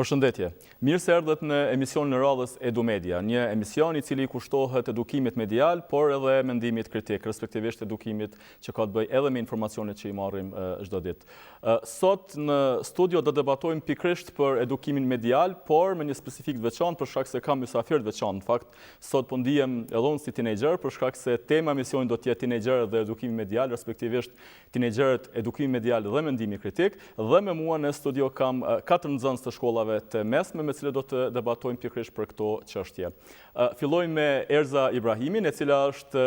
Përshëndetje. Mirë se erdhët në emisionin e radhës EduMedia, një emision i cili kushtohet edukimit medial, por edhe mendimit kritik, respektivisht edukimit që ka të bëjë edhe me informacionet që i marrim çdo ditë. Sot në studio do debatojmë pikërisht për edukimin medial, por me një specifik të veçantë për shkak se kam mysafir të veçantë. Në fakt, sot po ndihem edhe unë si teenager për shkak se tema e emisionit do të jetë teenagerët dhe edukimi medial, respektivisht teenagerët, edukimi medial dhe mendimi kritik, dhe me mua në studio kam 4 nxënës të shkollave të mesme me cilët do të debatojmë pikërisht për këto çështje. Fillojmë me Erza Ibrahimin, e cila është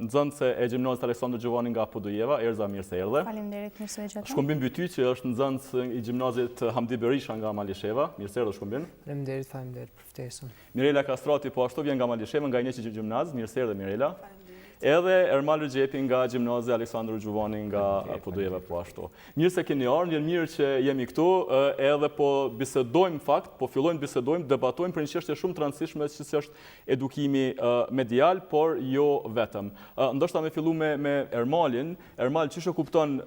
nxënëse e gjimnazit Aleksandër Xhuvani nga Podujeva. Erza, mirë se erdhe. Faleminderit, mirë se vjen. Shkumbin Bytyqi është nxënës i gjimnazit Hamdi Berisha nga Malishevë. Mirë se erdhe Shkumbin. Faleminderit për ftesën. Mirela Kastrati po ashtu vjen nga Malishevë, nga një gjimnaz. Mirë se erdhe Mirela. Edhe Ermal Rexhepi nga gjimnazi Aleksandër Xhuvani nga Podujevë po ashtu. Mirë se keni ardhur, vjen mirë që jemi këtu, edhe po bisedojmë fakt, po fillojmë bisedojmë, debatojmë për një çështje shumë të rëndësishme që është edukimi medial, por jo vetëm. Ndoshta me fillu me Ermalin. Ermal, çish e kupton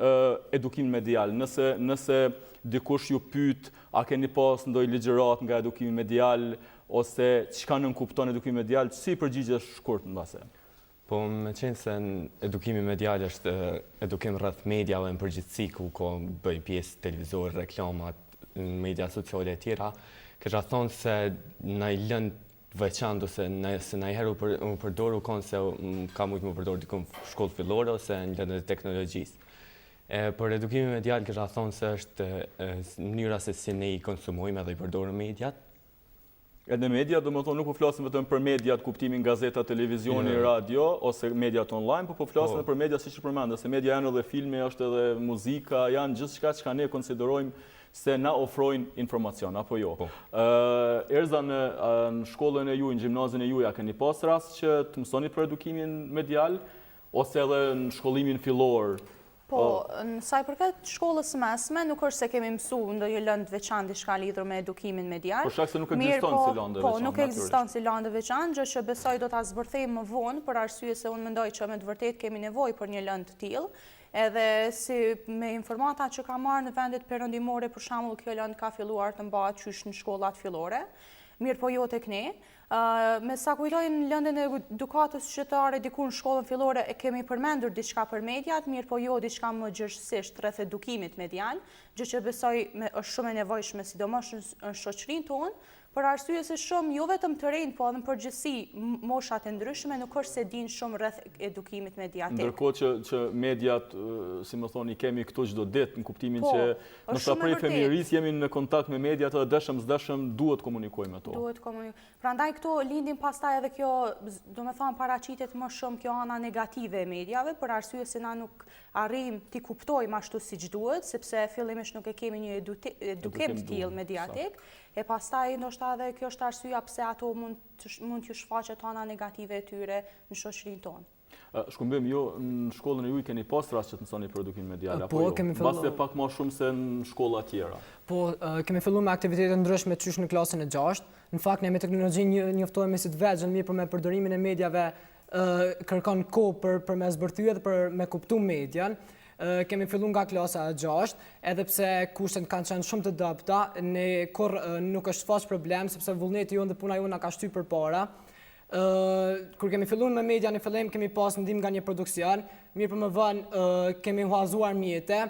edukimin medial? Nëse dikush ju pyet, a keni pas ndonjë ligjërat nga edukimi medial ose çka nën kupton edukimi medial, si përgjigjesh shkurt mbase? Po, me qenë se edukimi medial është edukim rreth mediave në përgjithësi, ku ko bëj pjesë televizor, reklamat, media sociale e tjera, kisha thonë se na i lënë veçantë ose se na i herë u përdoru konë se ka mujtë më përdorë dikun shkollë fillore ose në lëndën e teknologjisë. Për edukimi medial kisha thonë se është mënyra se si ne i konsumojmë edhe i përdorëm mediat. Edhe media, do më thonë, nuk po flasim vetëm për mediat, kuptimin gazeta, televizioni, radio, ose mediat online, po flasim edhe për media si që përmendë, se media janë edhe filmi, është edhe muzika, janë gjithçka që ne konsiderojmë se na ofrojnë informacion, apo jo. Erza, në shkollën e juaj, në gjimnazin e juaj, a keni pas rast që të mësoni për edukimin medial, ose edhe në shkollimin fillor? Po, në sa i përket shkollës mesme, nuk është se kemi mësuar ndonjë lëndë veçantë diçka lidhur me edukimin medial. Për shkak se nuk ekziston si lëndë veçantë. Po, nuk ekziston si lëndë veçantë, gjë që besoj do ta zbërthejmë më vonë, për arsye se unë mendoj që me të vërtetë kemi nevojë për një lëndë të tillë. Edhe si me informata që ka marrë në vendet perëndimore, për shembull, kjo lëndë ka filluar të mbahet qysh në shkollat fillore. Mirë po jo tek ne. Me sa kujtojnë lëndën e edukatës qytetare diku në shkollën fillore e kemi përmendur diçka për mediat, mirë po jo diçka më gjithësisht rreth edukimit medial, gjë që besoj është shumë e nevojshme sidomos në shoqërinë tonë, për arsye se shumë jo vetëm të rinj, po edhe në përgjithësi moshat e ndryshme nuk është se dinë shumë rreth edukimit mediatik. Ndërkohë që mediat, si më thoni, kemi këtu çdo ditë në kuptimin që nëse prej fëmijërisë jemi në kontakt me mediat edhe dëshëm duhet komunikojmë ato. Duhet komunikojmë. Prandaj këtu lindin pastaj edhe kjo, domethënë paraqitet më shumë kjo ana negative e mediave, për arsye se na nuk arrijmë t'i kuptojmë ashtu siç duhet, sepse fillimisht nuk e kemi një edukim të tillë mediatik. E pastaj ndoshta edhe kjo është arsyeja pse ato mund t'ju shfaqet ana negative e tyre në shoqërinë tonë. Shkumbim, ju në shkollën e juaj keni pas rast që të mësoni për edukim medial apo jo? Kemi filluar. Mbase pak më shumë se në shkolla tjera. Po, kemi filluar me aktivitete ndryshme qysh në klasën e 6. Në fakt ne me teknologjinë njoftohemi si të vegjël, mirë për me përdorimin e mediave kërkon kohë për me zbërthyer dhe për me kuptu median. Kemi filluar nga klasa e 6, edhe pse kushtet kanë qenë shumë të dobta, ne kur nuk është faq problem sepse vullneti jonë dhe puna jonë na ka shtyr përpara. Kur kemi filluar me media në fillim kemi pas ndihmë nga një produksion, mirë për më vonë kemi huazuar mjete,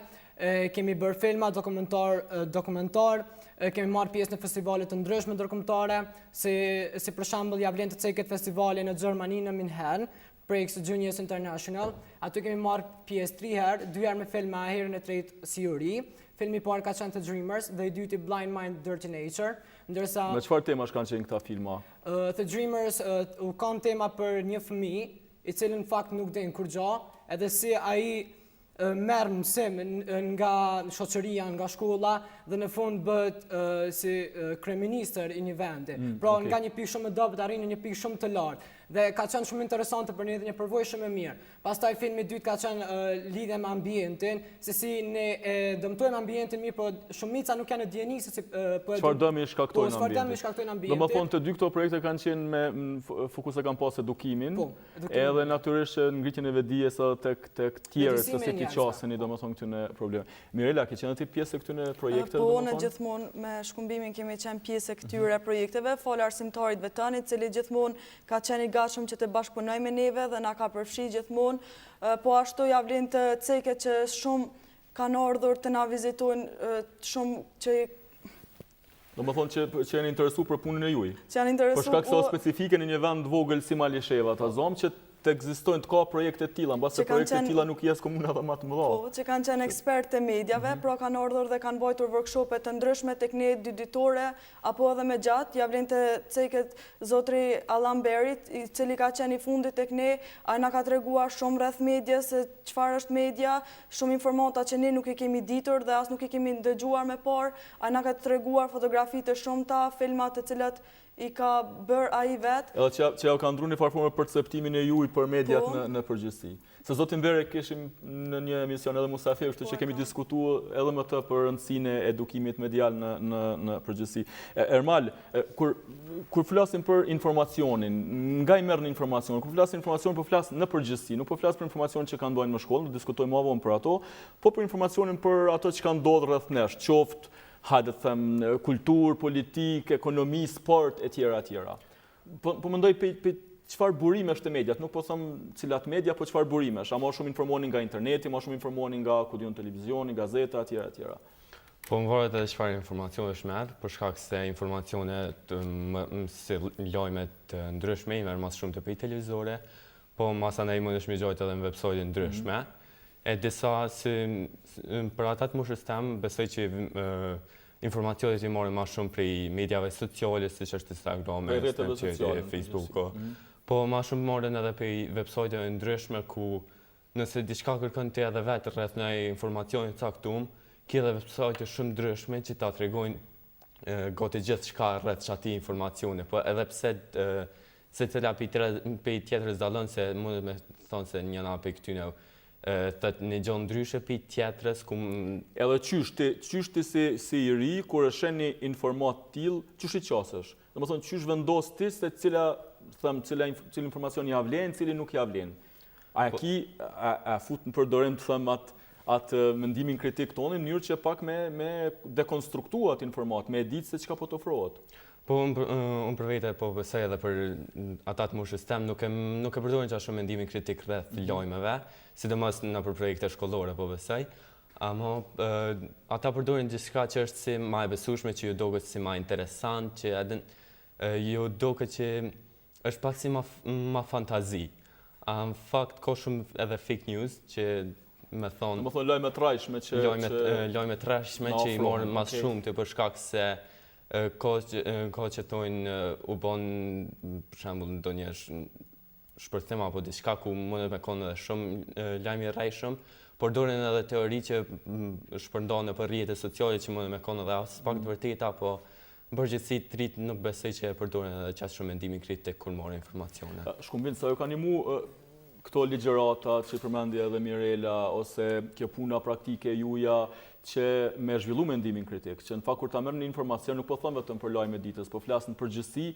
kemi bërë filma dokumentar, kemi marrë pjesë në festivale të ndryshme ndërkombëtare, si për shembull ja vlen të ceket festivali në Gjermani në Minhen, Breaks Juniors International. Aty kemi marrë pjesë 3 herë, 2 herë me filma herën e tretë si uri. Filmi i parë ka qenë The Dreamers dhe i dyti Blind Mind Dirty Nature, ndërsa me çfarë temash kanë qenë këta filma? The Dreamers u kanë tema për një fëmijë i cili në fakt nuk din kur gjë, edhe si ai merr mësim nga shoqëria, nga shkolla dhe në fund bëhet si kryeministër i një vendi. Pra nga një pikë shumë e dobët arrin në një pikë shumë të lartë. Dhe ka qenë shumë interesante për ne dhe një përvojë shumë e mirë. Pastaj filmi i dytë ka qenë lidhje me ambientin, se si ne dëmtojmë ambientin mirë, por shumica nuk janë dieni se si po çfarë dëmi shkaktojnë ambientin. Çfarë dëmi shkaktojnë ambientin. Domethënë të dy këto projekte kanë qenë me fokus e kanë pas edukimin, edhe natyrisht ngritjen e vetdijes tek tjerë se si ti qaseni domethënë këtyne probleme. Mirela, ke qenë ti pjesë e këtyne projekteve? projekte? Po, në gjithmonë me shkumbimin kemi qenë pjesë e këtyre projekteve, falë arsimtarit vetën, i cili gjithmonë ka qenë i gatshëm që të bashkëpunoj me neve dhe na ka përfshi gjithmonë, po ashtu ja vlen të ceke që shumë kanë ardhur të na vizitojnë, shumë që Do më thonë që janë interesu për punën e juj. që janë interesu. Për shkak se o specifike në një vend vogël si Malishevë, ata zonë që të ekzistojnë të ka projekte tila, mbas se projekte tila nuk jesë komuna dhe më të mëdha. Po, që kanë qenë ekspertë të medjave, pra kanë ardhur dhe kanë bajtur workshope të ndryshme tek ne dy ditore, apo edhe me gjatë, ja vlen të ceket zotri Allan Berit, i cili ka qenë i fundit tek ne, ai na ka treguar shumë rreth medjes, se çfarë është media, shumë informata që ne nuk i kemi ditur dhe as nuk i kemi dëgjuar me parë, ai na ka treguar fotografi të shumta, filma të cilat i ka bërë ai vetë. Edhe që ja ka ndru një farforme perceptimin e juj për mediat në përgjithësi. Se zotin Bere kishim në një emision edhe Musafir, kështu që kemi diskutuar edhe më të për rëndësinë e edukimit medial në përgjithësi. Ermal, kur flasim për informacionin, nga i merr në informacion, kur flasim informacion, po flas në përgjithësi, nuk po flas për informacionin që kanë ndodhur në shkollë, do diskutojmë më vonë për ato, po për informacionin për ato që kanë ndodhur rreth nesh, qoftë hajde të them kulturë, politikë, ekonomi, sport e tjera e tjera. Po mendoj pe çfarë burimesh të mediat, nuk po them cilat media, po çfarë burimesh, a më shumë informonin nga interneti, më shumë informonin nga televizioni, gazeta e tjera e tjera. Po më varet edhe çfarë informacione është merr, për shkak se informacione si lajme të ndryshme i merr më shumë të pej televizore, po masanai mundesh me gjojt edhe në websajte ndryshme. E disa për ata të moshës tem, besoj që informacionet i marrin më shumë prej mediave sociale, siç është Instagrami, Facebooku. Po më shumë marrin edhe prej websajteve ndryshme ku nëse diçka kërkon ti edhe vetë rreth një informacioni të caktuar, ke edhe websajte shumë ndryshme që ta tregojnë gati gjithçka rreth çati informacione, po edhe pse se cila pej tjetrës dallon se mundet me thonë se njëna pej këtyne të një gjë ndryshe për tjetrës. Edhe qysh ti si i ri, kur e shen një informat t'il, qysh i qasësh? Dhe më thonë, qysh vendos ti se cila informacion ja vlen, cili nuk ja vlen? A fut në përdorim të them atë mendimin kritik tonë, në njërë që pak me dekonstruktu atë informat, me ditë se çka po të ofrohet? Po, unë për vete, po besoj edhe për ata të moshës tem, nuk e përdorin që shumë mendimin kritik rreth lajmeve, sidomos në për projekte shkollore, po besoj. Ama ata përdorin gjithçka që është si ma e besueshme, që ju doket si ma interesant, që ju doket që është pak si ma fantazi. Në fakt, ka shumë edhe fake news, që me thonë... Më thonë lajme trajshme që... Lajme trajshme që i morën mas shumë të për shkak se ka që tojnë u bon, për shembull, ndonjë shpërthim apo diçka ku mundet me konë edhe shumë lajmi rrajshëm, por dorin edhe teori që shpërndohen nëpër rrjetet sociale që mundet me konë edhe as pak të vërteta, po në përgjithësi trit nuk besoj që e përdorin edhe qas shumë mendimin kritik kur morën informacione. Shkumbin, sa ju ka ndihmu këto ligjërata që përmendi edhe Mirela, ose kjo puna praktike juja që me zhvillu mendimin kritik, që në fakt kur ta merr një informacion nuk po them vetëm për lajme ditës, po flas në përgjithësi,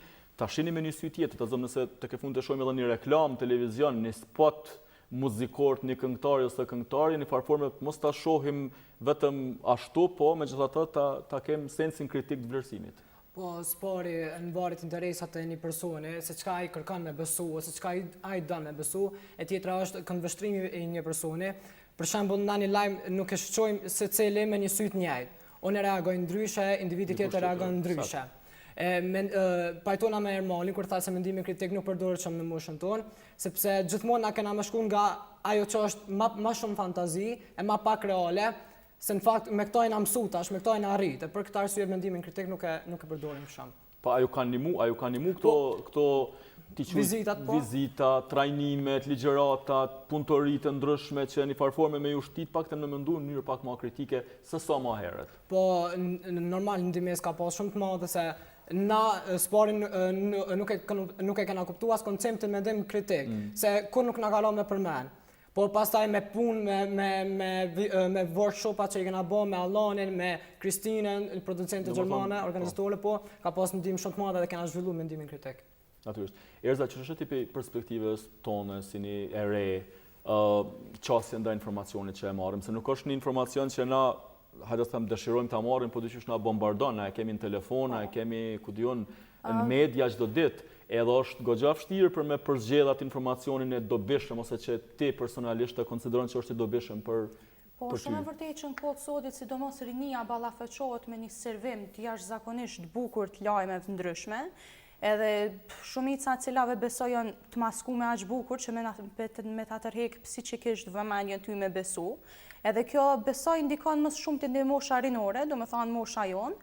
ta shihni me një sy tjetër, ta zëm nëse tek e fund të shohim edhe një reklam televizion, një spot muzikor të një këngëtari ose këngëtare, në farforme mos ta shohim vetëm ashtu, po megjithatë ta kem sensin kritik të vlerësimit. Po spori në varet interesat e një personi, se çka ai kërkon me besu, ose çka ai don me besu, e tjetra është këndvështrimi i një personi. Për shembull, në një lajm nuk e shoqojmë secili me një sy të njëjtë. Unë reagoj ndryshe, individi tjetër reagon ndryshe. Pajtona me Ermalin kur tha se mendimi kritik nuk përdoret shumë në moshën tonë, sepse gjithmonë na kena më shku nga ajo që është më shumë fantazi e më pak reale, se në fakt me këto na mësu tash, me këto na arrit. Për këtë arsye mendimin kritik nuk e përdorim shumë. Po a ju kanë ndihmu këto vizita, trajnimet, ligjëratat, punëtoritë ndryshme që një farforme me ju shtit pak të në mendu në mënyrë pak më kritike se sa më herët? Po, normal ndihmës ka pas shumë të madhe se na sporin nuk e kena kuptuar as konceptin mendim kritik, se kur nuk na kalon me përmend. Po pastaj me punë, me workshopat që i kena bërë me Allanin, me Kristinën, producente gjermane, organizatore, po ka pas ndim shumë të madhe dhe kena zhvilluar mendimin kritik. Natyrisht. Erza, që është tipi perspektivës tonë, si një e re, qasje nda informacionit që e marrim, se nuk është një informacion që na hajde të them dëshirojmë ta marrim, po dyqysh na bombardon, na e kemi në telefon, na e kemi ku diun në media çdo ditë. Edhe është goxha vështirë për me përzgjedh atë informacionin e dobishëm ose që ti personalisht e konsideron që është i dobishëm për Po, shumë e vërtet që në kohë të sodit, sidomos rinia ballafaqohet me një servim të jashtëzakonisht bukur të lajmeve të ndryshme, edhe shumica e cilave besojnë të maskuar aq bukur që me ta tërheq psiqikisht vëmendjen ty me besu. Edhe kjo besoj ndikon më shumë te mosha rinore, domethënë mosha jonë.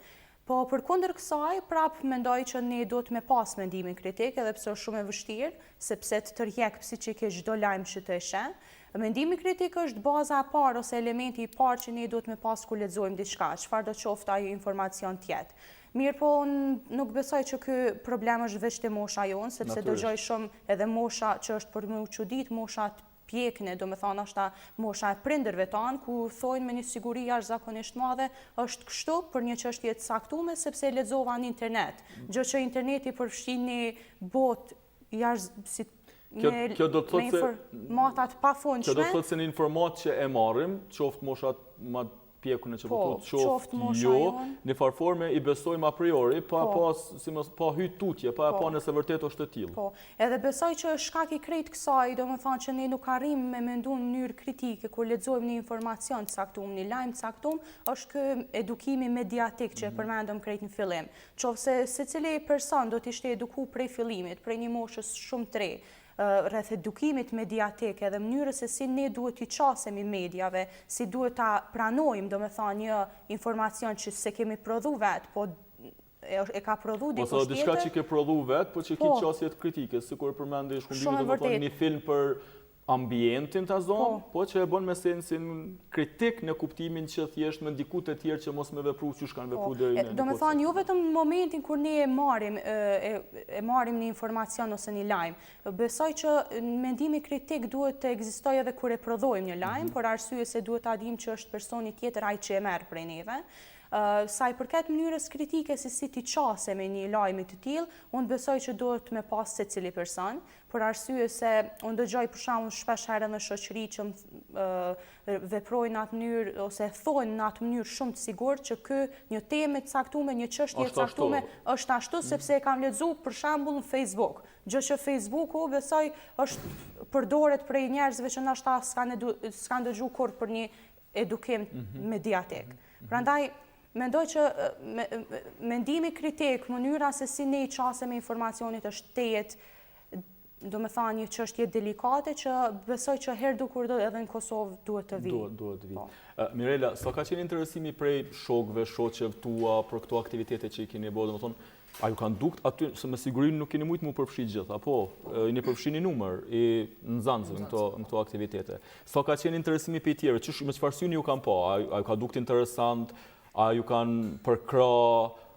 Po përkundër kësaj, prap mendoj që ne duhet me pas mendimin kritik, edhe pse është shumë e vështirë, sepse të tërheq psiqikisht çdo lajm që të sheh. Mendimi kritik është baza e parë ose elementi i parë që ne duhet me pas kur lexojmë diçka, çfarë do qoftë ai informacion tjetër. Mirë po, nuk besoj që ky problem është veç te mosha jonë, sepse dëgjoj shumë edhe mosha që është për më u çudit, mosha pjekne, do me thonë është mosha e prindërve tanë, ku thojnë me një siguri jashtëzakonisht madhe, është kështu për një çështje të caktuar, sepse lexova në internet. Gjë që interneti përfshin një botë jashtë Kjo do të thotë se informatat pafundshme. Kjo do të thotë se në informat që e marrim, qoftë moshat ma pjekun e që qoftë jo, në farforme i besojmë a priori, pa hy tutje, pa nëse vërtet është e tillë. Po, edhe besoj që shkak i krejt kësaj, do me thonë që ne nuk arrim me mendu në mënyrë kritike, kur lexojmë një informacion të caktuar, një lajm të caktuar, është ky edukimi mediatik që e përmendëm krejt në fillim. Qofse secili person do të ishte edukuar prej fillimit, prej një moshës shumë të re, rreth edukimit mediatik edhe mënyrës se si ne duhet t'i qasemi mediave, si duhet ta pranojmë, do me thonë, një informacion që se kemi prodhu vetë, po e ka prodhu dikush tjetër. Ose diçka që ke prodhu vetë, po që ki qasjet kritike, sikur përmendi Shkumbini, do me thonë një film për ambientin të zonë, po që e bon me sensin kritik në kuptimin që thjesht me ndikut e tjerë që mos me vepru që shkanë vepru deri në do me thonë, jo vetëm në momentin kur ne e marim një informacion ose një lajm. Besoj që mendimi kritik duhet të ekzistojë edhe kur e prodhojmë një lajm, por arsye se duhet ta dim që është personi tjetër ai që e merr prej neve. Sa i përket mënyrës kritike se si t'i qasemi një lajmi të tillë, unë besoj që duhet me pas secili person, për arsye se unë dëgjoj për shembull shpesh herë në shoqëri që veprojnë në atë mënyrë ose thonë në atë mënyrë shumë të sigurt që një temë e caktuar, një çështje e caktuar është ashtu sepse e kam lexuar për shembull në Facebook. Gjë që Facebooku besoj është përdoret prej njerëzve që ndoshta s'kan dëgjuar kurrë për një edukim mediatik. Prandaj mendoj që mendimi kritik, mënyra se si ne i qasemi informacionit është tejet, do me tha një çështje delikate që besoj që herë dukur do edhe në Kosovë duhet të vijë. Duhet të vijë. Mirela, sa ka qenë interesimi prej shokëve, shoqeve tua për këto aktivitete që i keni bërë, do me thonë, a ju kanë dukt aty, se me sigurinë nuk keni mujtë mu përfshi gjithë, apo i një përfshi një numër i nxënësve në këto aktivitete. Sa ka qenë interesimi për i tjere, me çfarë syni ju kanë pa? A ju ka dukt interesant, a ju kanë përkra,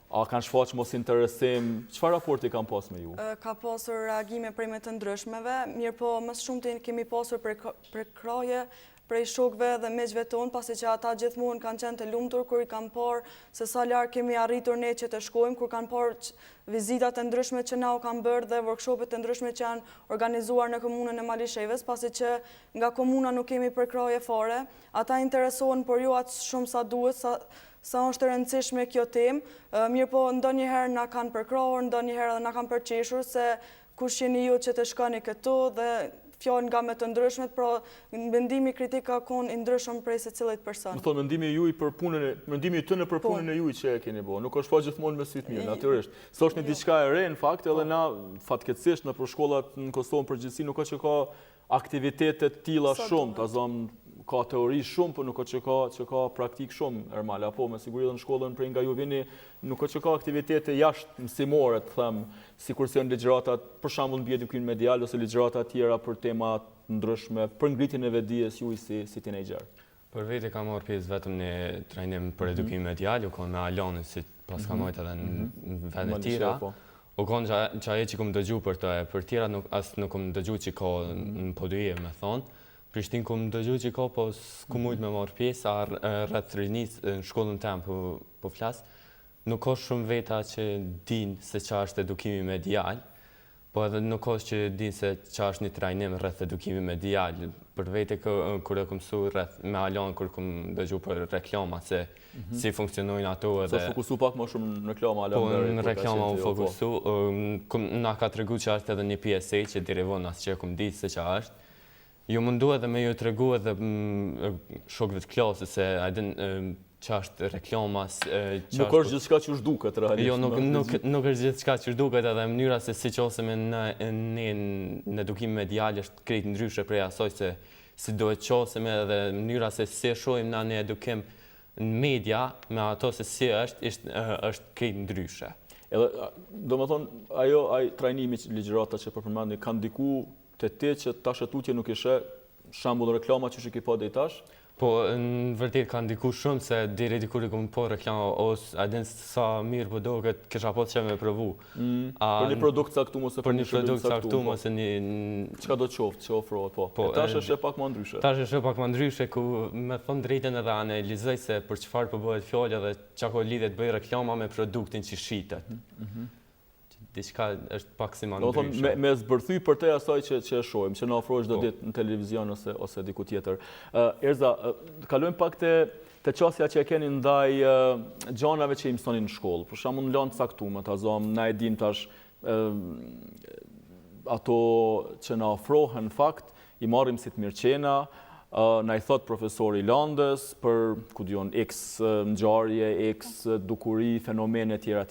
a kanë shfaq mos interesim, çfarë raporti kanë pas me ju? Ka pasur reagime prej me të ndryshmeve, mirë po më shumë të kemi pasur përkraje prej shokëve dhe miqve tonë, pasi që ata gjithmonë kanë qenë të lumtur kur i kanë parë se sa larg kemi arritur ne që të shkojmë, kur kanë parë vizitat e ndryshme që na u kanë bërë dhe workshopet e ndryshme që janë organizuar në komunën e Malishevës, pasi që nga komuna nuk kemi përkraje fare, ata interesohen por jo atë shumë sa duhet, sa është e rëndësishme kjo temë, mirë po ndonjëherë na kanë përkrahur, ndonjëherë edhe na kanë përqeshur se kush jeni ju që të shkoni këtu dhe fjalë nga me të ndryshmet, pra mendimi kritik ka qenë i ndryshëm prej secilit person. Më thonë mendimi juaj për punën mendimi tënë për punën e juaj që e keni bërë, nuk është pa gjithmonë me sy të mirë, natyrisht. S'është një diçka e re në fakt, edhe na fatkeqësisht në shkollat në Kosovë përgjithësi nuk ka që ka aktivitete të tilla shumë, ta zëm ka teori shumë, por nuk që ka praktik shumë, Ermal, apo me siguri edhe në shkollën prej nga ju vini, nuk që ka aktivitete jashtë mësimore, të them, sikur se janë ligjëratat, për shembull mbi edukimin medial ose ligjërata tjera për tema ndryshme, për ngritjen e vetdijes juaj si teenager. Për vete kam marrë pjesë vetëm në trajnim për edukim medial, u konë me Alanin, si pas kam marrë edhe në vende tjera. U konë që aje që kom dëgju për të, për tjera asë nuk kom dëgju që ka në Podujevë, me thonë. Prishtinë kom dëgju që ka, po s'ku mujtë me marrë pjesë, rreth rinis në shkollën tem po flasë. Nuk ka shumë veta që din se qa është edukimi medial, Po edhe nuk është që din se që është një trajnim rreth edukimi medial. Për vete kur e kom mësu rreth me Alan, kur kom dëgju për reklama, se si funksionojnë ato edhe... Se fokusu pak më shumë në reklama, Alan? Po, në reklama u fokusu. Na ka tregu që është edhe një PSA që direvon asë që kom ditë se që është. Ju mundu edhe me ju tregu edhe shokëve të klasës se që është reklamas... Nuk është gjithçka që është duket, realisht. Jo, nuk është gjithçka që është duket, edhe mënyra se si qoseme në edukim medial është krejt ndryshe prej asoj se si dohet qoseme edhe mënyra se si shojmë na në edukim në media me ato se si është krejt ndryshe. Edhe, do më thonë, ajo trajnimi ligjërata që përmendni kanë diku të ti që tash e tutje nuk ishe shambull reklama që ki po dhe i tash? Po, në vërtet kanë diku shumë se deri dikur i kom po reklama ose a din sa mirë po doket kisha po të që me provu. Për një produkt caktum ose për një produkt caktum ose një... Qka do të qoftë, që ofrohet, po. Tash është pak më ndryshe. Tash është pak më ndryshe, ku me thonë drejten edhe analizoj se për çfarë po bëhet fjallë edhe çako lidhet bëj reklama me produktin që shitet. Diçka është pak si më ndryshe. Me zbërthy për te asaj që e shohim, që në ofrohet çdo ditë në televizion ose diku tjetër. Erza, kalojmë pak te qasja që e keni ndaj gjanave që i mësoni në shkollë. Për shembull në lanë caktuar, ta zom, na e dim tash ato që na ofrohen në fakt, i marrim si të mirëqena, na i thot profesori landës për ku dion X ngjarje, X dukuri, fenomene tjera,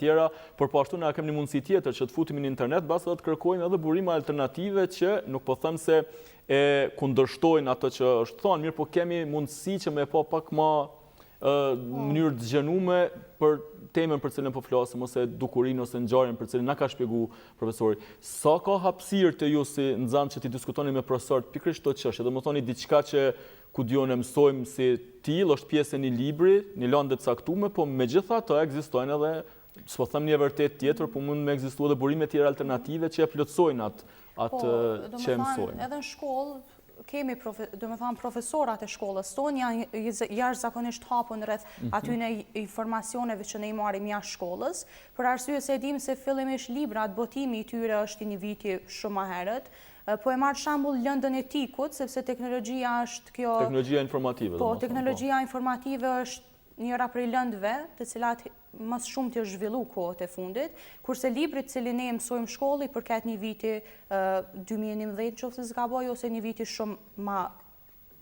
por po ashtu na kemi një mundësi tjetër që të futemi në internet bashkë të kërkojmë edhe burime alternative që nuk po them se e kundërshtojnë ato që është thonë, mirë po kemi mundësi që me po pak më mënyrë të gjenume për temën për cilën po flasim ose dukurinë ose ngjarjen për cilën na ka shpjegu profesori. Sa ka hapësirë të ju si nxënës që ti diskutoni me profesorët pikërisht këto çështje, domethënë diçka që ku diun e mësojmë si till, është pjesë e një libri, një lëndë të caktuar, po megjithatë ekzistojnë edhe, s'po them një vërtet tjetër, po mund të ekzistojë edhe burime tjera alternative që e plotësojnë atë që mësojmë. Edhe në shkollë kemi profesorat e shkollës tonë janë jashtëzakonisht hapur rreth atyne informacioneve që ne i marrim jashtë shkollës, për arsye se e dim se fillimisht librat, botimi i tyre është një viti shumë më herët. Po e marr shembull lëndën e tikut, sepse teknologjia është kjo... Teknologjia informative. Po, teknologjia informative është njëra prej lëndëve, të cilat më shumë të zhvillu kohët e fundit, kurse librit cili ne mësojmë shkollë i përket një viti 2011 qoftë se zgaboj ose një viti shumë më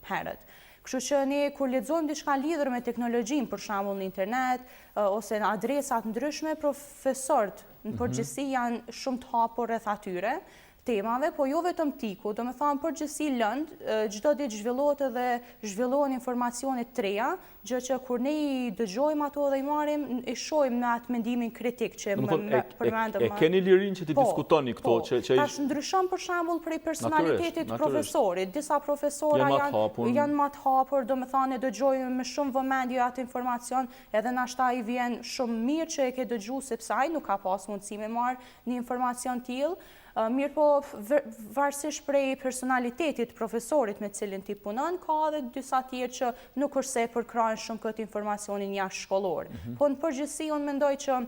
herët. Kështu që ne kur lexojmë diçka lidhur me teknologjinë, për shembull në internet ose në adresat ndryshme, profesorët në përgjithësi janë shumë të hapur rreth atyre temave, po jo vetëm tiku, do me thamë përgjithësi lëndë, çdo ditë zhvillohet edhe zhvillohen informacione të reja, gjë që kur ne i dëgjojmë ato dhe i marrim, i shohim me atë mendimin kritik që përmendëm. E keni lirinë që ti diskutoni këto? Tash ndryshon për shembull prej personalitetit profesorit. Disa profesora janë më të hapur, do me thënë e dëgjojmë me shumë vëmendje atë informacion, edhe nashta i vjen shumë mirë që e ke dëgju sepse ai nuk ka pas mundësi me marr një informacion tillë. Mirë po, varësisht prej personalitetit profesorit me cilin ti punon, ka edhe disa tjerë që nuk është se përkrajnë shumë këtë informacionin jashtë shkollor. Po në përgjithësi, unë mendoj që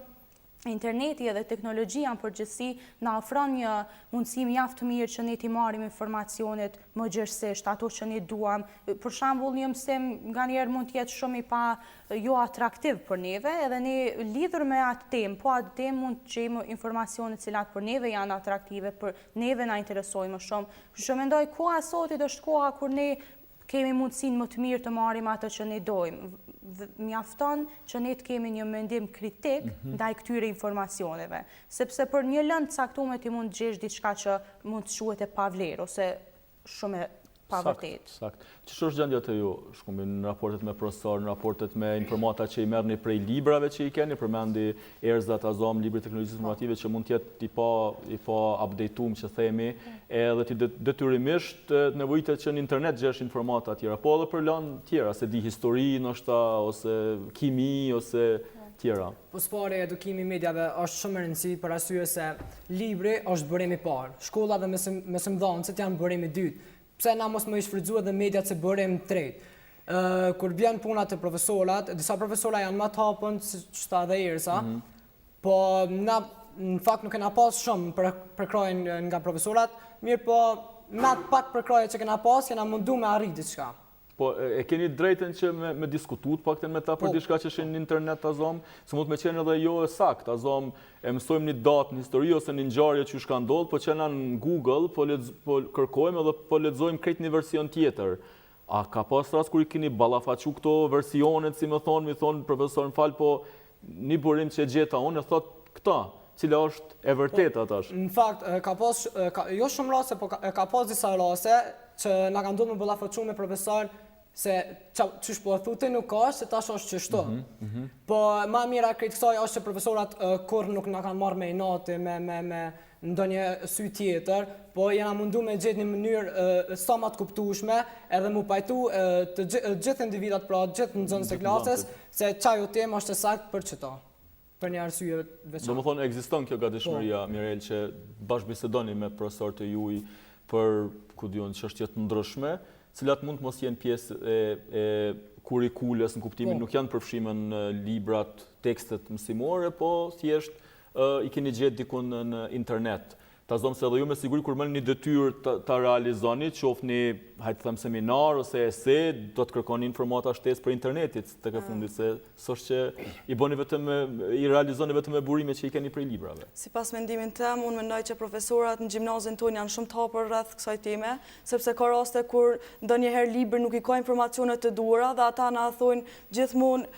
interneti edhe teknologjia në përgjithësi na ofron një mundësi mjaft të mirë që ne t'i marrim informacionet më gjerësisht, ato që ne duam. Për shembull, një mësim nganjëherë mund të jetë shumë i pa jo atraktiv për neve, edhe ne lidhur me atë temë, po atë temë mund të gjejmë informacione të cilat për neve janë atraktive, për neve na interesojnë më shumë. Kështu që mendoj koha e sotit është koha kur ne kemi mundësinë më të mirë të marrim atë që ne dojmë. Mjafton që ne të kemi një mendim kritik ndaj këtyre informacioneve, sepse për një lëndë caktuar ti mund të gjesh diçka që mund të quhet e pavlerë ose shumë e pavërtet. Sakt. Ç'është gjendja e ju, Shkumbin, në raportet me profesor, në raportet me informata që i merrni prej librave që i keni, përmendi Erza ta zom libri teknologjisë informative që mund të jetë i pa updateuar që themi, edhe ti detyrimisht nevojitet që në internet gjesh informata tjera, po edhe për lanë tjera, se di histori ndoshta ose kimi ose tjera. Po s'pari edukimi mediave është shumë e rëndësishme për arsye se libri është bërimi i parë. Shkolla dhe mësimdhënësit janë bërimi i dytë. Pse na mos më i shfrytëzu edhe mediat se bërim tretë. Kur vjen puna te profesorat, disa profesora janë më të hapur, siç tha edhe Erza, po na në fakt nuk kena pas shumë përkrojën nga profesorat, mirë po me atë pak përkrojë që kena pas, kena mundu me arrit diçka. Po, e keni drejten që me diskutut pakten me ta për diçka që shenë në internet të azom, së mund me qenë edhe jo e sakt, azom e mësojmë një datë, një histori ose një ngjarje që shka ndodhë, po qena në Google, po kërkojmë edhe po lexojmë krejt një version tjetër. A ka pas rast kur I keni ballafaqu këto versionet, si më thonë profesor më falë, po një burim që e gjeta unë e thot këta, cila është e vërtet atash. Në fakt, ka pas, jo shumë raste, po ka pas disa raste që na kanë ndodhur me ballafaqu me profesor se çish po e thuti nuk ka, se tash është çështo. Po më mirë krejt kësaj është që profesorat kur nuk na kanë marrë me inati me ndonjë sy tjetër, po jena mundu me gjetë një mënyrë sa më të kuptueshme, edhe mu pajtu të gjithë individat, pra gjithë nxënës të klasës, se çajo temë është e saktë për çto. Për një arsye veçantë. Domethënë ekziston kjo gatishmëria, Mirel, që bashkëbisedoni me profesorët e juaj për çështje të ndryshme, cilat mund të mos jenë pjesë e kurikules në kuptimin, nuk janë përfshime në librat, tekstet mësimore, po thjesht I keni gjetë dikun në internet. Ta zonë se edhe ju me siguri kur mënë një detyrë ta realizoni, qoftë një, hajtë thëmë seminar ose ese, do të kërkoni informata shtesë për internetit të ke fundit, se s'është që I realizoni vetëm me burime që I keni prej librave. Si pas mendimin tem, unë mendoj që profesorat në gjimnazin tonë janë shumë të hapur rreth kësaj teme, sepse ka raste kur ndonjëherë libër nuk I ka informacionet të duhura dhe ata na thonë gjithmonë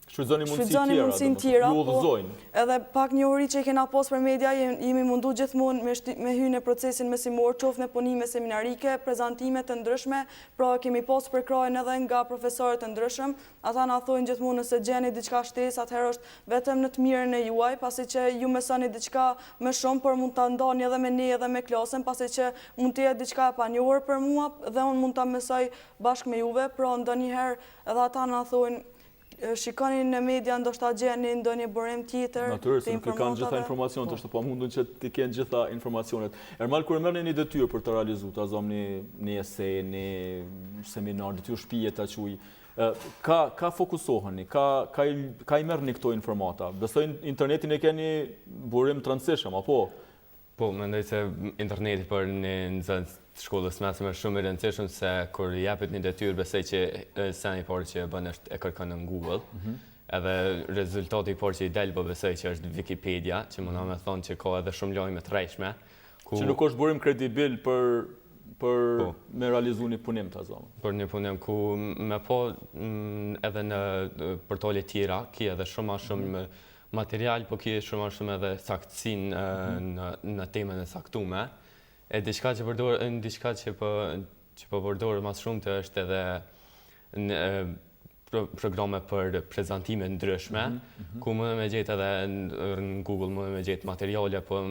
Shfrytëzoni mundësi tjera, ju udhëzojnë. Edhe pak njohuri që I kena pas për media, jemi mundu gjithmonë me hyrë në procesin mësimor, qoftë në punime seminarike, prezantime të ndryshme, pra kemi pas përkrojnë edhe nga profesorët të ndryshëm, ata na thonë gjithmonë nëse gjeni diçka shtesë, atëherë është vetëm në të mirën e juaj, pasi që ju mësoni diçka më shumë, por mund ta ndani edhe me ne edhe me klasën, pasi që mund të jetë diçka e panjohur për mua dhe unë mund ta mësoj bashkë me juve, pra ndonjëherë edhe ata na thonë shikoni në media ndoshta gjeni ndonjë burim tjetër të informacionave. Natyrisht, nuk kanë gjitha informacionet, është pamundun që të kenë gjitha informacionet. Ermal, kur e merrni një detyrë për të realizuar, ta zom një ese, një seminar, detyrë shtëpie ta quaj, ka fokusoheni, ka I merrni këto informata. Besoj internetin e keni burim të rëndësishëm, apo? Po, mendoj se interneti për një nxënës të shkollës mesme është shumë I rëndësishëm se kur japet një detyrë besoj që seni I parë që e bën është e kërkon në Google. Edhe rezultati I parë që I del po besoj që është Wikipedia, që mund me thonë që ka edhe shumë lajme të rrejshme. Që nuk është burim kredibil për me realizu një punim të zonë. Për një punim ku me po edhe në portale tjera, ki edhe shumë material, po ki shumë edhe saktësin në temën e saktume. E diçka që po përdorë mas shumë të është edhe programe për prezantime ndryshme, ku mundë me gjetë edhe në Google mundë me gjetë materiale, po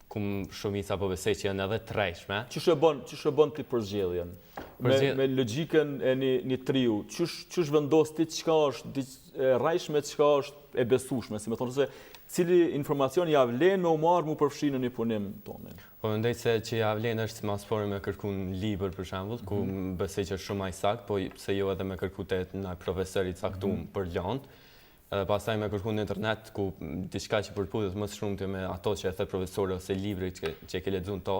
ku shumica po besoj që janë edhe të rrejshme. Çish e bën ti përzgjedhjen? Me logjikën e një triu, çish vendos ti çka është e rrejshme, çka është e besueshme, si më thonë se cili informacion ja vlen me u marrë mu përfshi në një punim tonë? Po mendoj se që ja vlen është si mas pari me kërku në libër për shembull, ku besoj që është shumë më I saktë, po pse jo edhe me kërku te një profesor I caktuar për lëndë. Pastaj me kërku në internet, ku diçka që përputhet më shumë të me ato që e thët profesori ose libri që e ke lexuar to,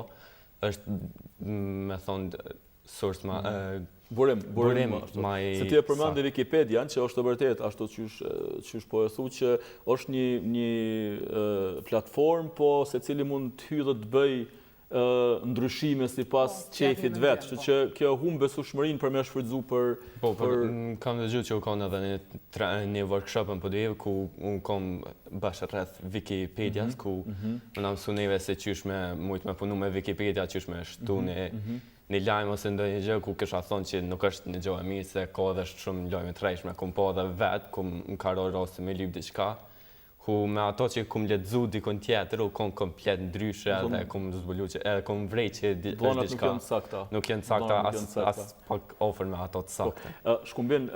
është me thonë source ma burim se ti e përmend Wikipedia që është vërtet ashtu qysh po e thu që është një platformë po secili mund të hyjë dhe të bëj ndryshime sipas qefit vet, kështu që kjo humb besueshmërinë për me shfrytzu për kam dëgjuar që u kanë edhe një workshop në Podujevo ku un kam bashkë rreth Wikipedias ku më na mësuan neve se çysh me mujt me punu me Wikipedia, çysh me shtu një lajm ose ndonjë gjë ku kisha thonë që nuk është një gjë e mirë se ka edhe shumë lajme të rrejshme, ku po edhe vet, ku më ka rrë rasti me lyp diçka, ku me ato që kum lexu dikon tjetër, u kom komplet ndryshe edhe kum zbulu që edhe kum vrej që është diçka. Nuk janë sakta as pak ofër me ato të sakta. Shkumbin,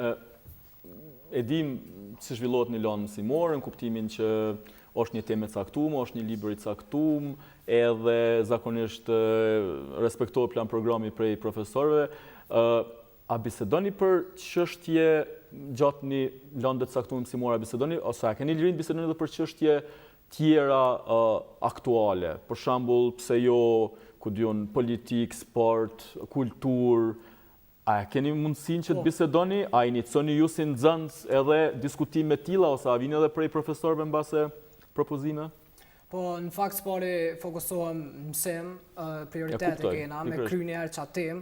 e dim si zhvillohet një lanë mësimore në kuptimin që është një temë e caktuar, është një libër I caktuar, edhe zakonisht respektohet plan programi prej profesorëve. A bisedoni për çështje gjatë një lëndë të caktuar mësimore, a bisedoni ose a keni lirinë bisedoni edhe për çështje tjera aktuale, për shembull pse jo ku diun politik, sport, kulturë, a keni mundësinë që të bisedoni, a iniconi ju si nxënës edhe diskutime të tilla ose a vini edhe prej profesorëve mbase propozime? Po, në fakt s'pari fokusohem mësim, prioritete kena, me kry njerë qatë tem.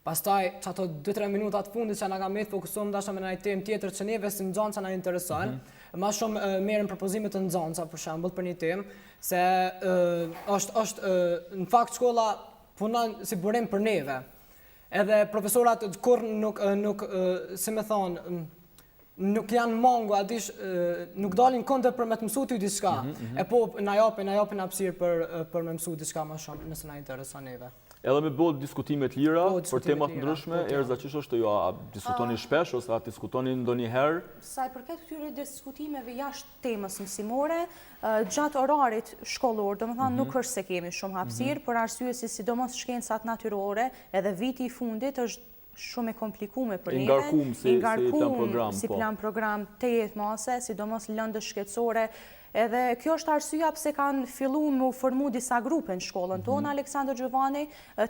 Pastaj, që ato 2-3 minutat fundit që nga ka metë, fokusohem dashta me një tem tjetër që neve si nxënësa na interesojnë. Ma shumë merrem propozimet të nxënësa, për shembull, për një tem, se është në fakt shkolla punon si burim për neve. Edhe profesorat kur nuk si me thonë, nuk janë mongo, adish, nuk dalin konde për me të mësu t'ju diçka. E po, na japin hapësirë për me mësu diçka ma shumë, nëse na intereson neve. Edhe me bëhet diskutimet lira për temat ndryshme, Erza, ç'është është ju, a diskutoni shpesh ose a diskutoni ndonjëherë? Sa i përket këtyre diskutimeve jashtë temës mësimore, gjatë orarit shkollor, domethënë nuk është se kemi shumë hapësirë, për arsye se sidomos shkencat natyrore, edhe viti i fundit është shumë e komplikume për neve. Ingarkum si plan program të jetë mase, sidomos lëndës shkencore. Edhe kjo është arsyeja pse kanë filluar me u formu disa grupe në shkollën tonë, Aleksandër Xhuvani,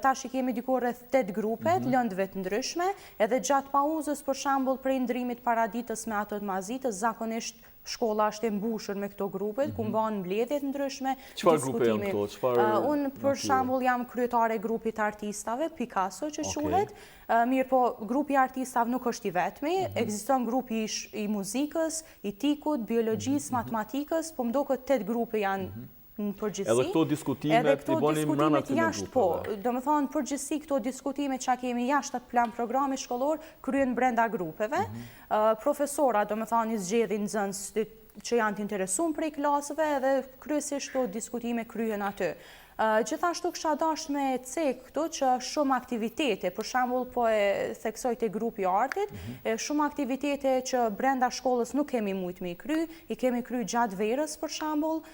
tash i kemi diku rreth 8 grupe të lëndëve të ndryshme, edhe gjatë pauzës, për shembull, prej ndrimit paraditës me ato të mazitës, zakonisht shkolla është e mbushur me këto grupe, ku mban mbledhje të ndryshme. Çfarë grupe janë këto? Unë për shembull jam kryetare e grupit artistave, Picasso që quhet. Mirë po, grupi artistave nuk është i vetmi, ekziston grupi i muzikës, i tikut, biologjisë, matematikës, po mdoket 8 grupe janë në përgjithësi. Edhe këto diskutime t'i boni mbrana të grupeve. Po, do më thonë përgjithësi këto diskutime që kemi jashtë atë plan programi shkollor, kryen brenda grupeve. Profesora, do më thonë, i zgjedhin nxënës që janë të interesuar prej klasëve edhe kryesisht këto diskutime kryen aty. Gjithashtu kisha dashur me cek këtu që shumë aktivitete, për shembull po e theksoj te grupi i artit, shumë aktivitete që brenda shkollës nuk kemi mujt me i kry, i kemi kry gjatë verës për shembull,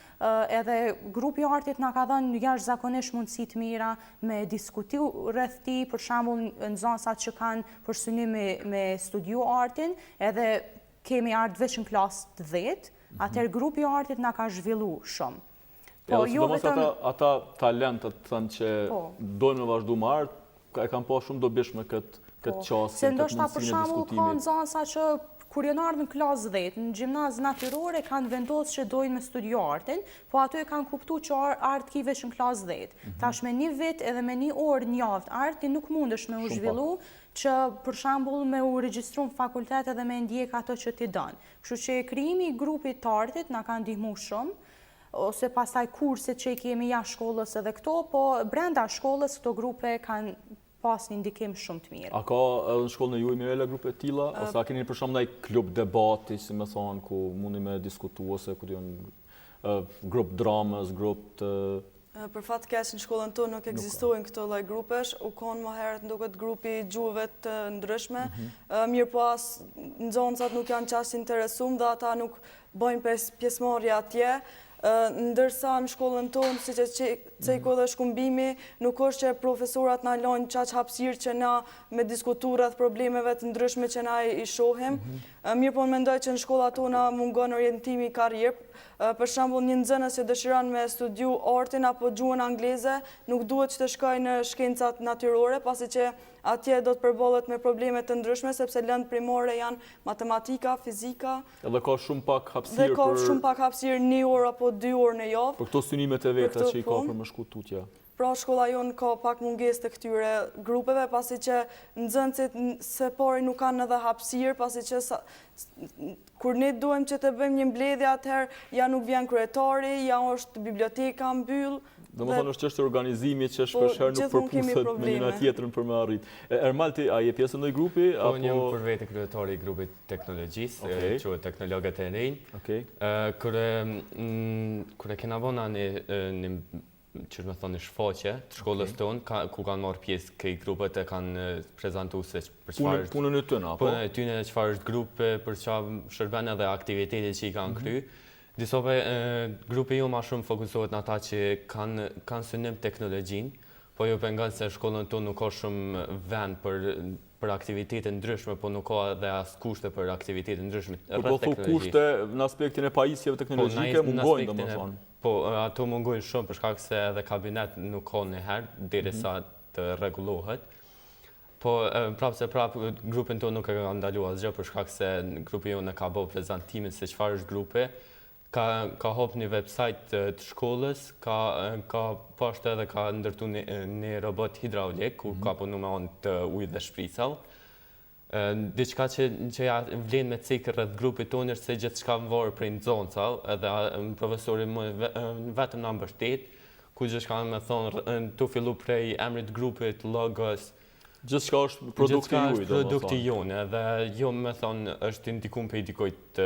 edhe grupi i artit na ka dhënë jashtëzakonisht mundësi të mira me diskutu rreth tij, për shembull nxënësat që kanë për synim me studiu artin, edhe kemi art veç në klasë të 10, atëherë grupi i artit na ka zhvilluar shumë. Sidomos ata talentët thënë që dojnë me vazhdu më art, e kanë po shumë dobishme këtë qasje, se ndoshta për shembull ka nxënësa që kur janë ardhur në klasë 10, në gjimnaz natyrore kanë vendosur që dojnë me studiu artin, po aty e kanë kuptuar që art ki veç në klasë 10. Tash me një vit edhe me një orë në javë arti nuk mundesh me u zhvillu që për shembull me u regjistru në fakultet edhe me ndjek ato që ti don. Kështu që krijimi i grupit të artit na ka ndihmuar shumë, ose pastaj kurset që i kemi jashtë shkollës edhe këto, po brenda shkollës këto grupe kanë pas një ndikim shumë të mirë. A ka edhe në shkollën e juaj Mirela grupe të tilla, ose a keni për shembull ndaj klub debati, si më thon, ku mundi me diskutu ose ku diun grup dramës, grup të Për fat keq në shkollën tonë nuk ekzistojnë këto lloj grupesh, u konë më herët nduket grupi i gjuhëve të ndryshme, mirë po as nxënësat nuk janë qaq interesuar dhe ata nuk bëjnë pjesëmarrje atje. Ndërsa në shkollën tonë, si që ceko dhe shkumbimi, nuk është që profesorat na lojnë qaq hapësirë që na me diskutu rreth problemeve të ndryshme që na i shohim. Mirë po në mendoj që në shkollat tona mungon orientimi i karrierë. Për shembull, një nxënës që dëshiron me studiu artin apo gjuhën angleze, nuk duhet që të shkojë në shkencat natyrore, pasi që atje do të përballet me probleme të ndryshme, sepse lëndë primore janë matematika, fizika. Edhe ka shumë pak hapësirë dhe ka shumë pak hapësirë 1 orë apo 2 orë në javë. Për këto synimet e veta që i ka për më shku tutje. Pra shkolla jonë ka pak mungesë të këtyre grupeve, pasi që nxënësit se pari nuk kanë edhe hapësirë, pasi që kur ne duhem që të bëjmë një mbledhje, atëherë ja nuk vjen kryetari, ja është biblioteka mbyll. Domethënë është çështje organizimi që shpeshherë nuk përputhet me njëra tjetrën për me arrit. Ermal, ti a je pjesë në ndonjë grupi apo? Unë jam për vete kryetari i grupit teknologjisë, quhet teknologët e rinj. Kur e kena vënë në që më thonë shfaqje të shkollës tonë, ku kanë marrë pjesë këj grupet e kanë prezentu se për çfarë punën e tyre, apo? Punën e tyre, çfarë është grupe, për çfarë shërben edhe aktivitetet që i kanë kry. Disove, grupi ju ma shumë fokusohet në ata që kanë synim teknologjinë, po ju pengon se shkollën tonë nuk ka shumë vend për aktivitete ndryshme, po nuk ka edhe as kushte për aktivitete ndryshme. Po thu kushte në aspektin e pajisjeve teknologjike, mungojnë domethënë. Po, ato mungojnë shumë për shkak se edhe kabinet nuk ka njëherë, derisa të rregullohet. Po, prapë grupin tonë nuk e ka ndalu asgjë për shkak se grupi jonë ka bërë prezantimin se çfarë është grupi. Ka hop një website të shkollës, ka poshtë edhe ka ndërtu një robot hidraulik, ku ka punu me anë të ujë dhe shpricall. Diçka që ja vlen me cikë rreth grupit tonë është se gjithçka më varë prej nxonca, edhe profesori më vetëm na mbështet, ku gjithçka me thonë tu fillu prej emrit grupit, logos. Gjithçka është produkti juaj, produkti jonë, edhe jo me thonë është indikum për dikujt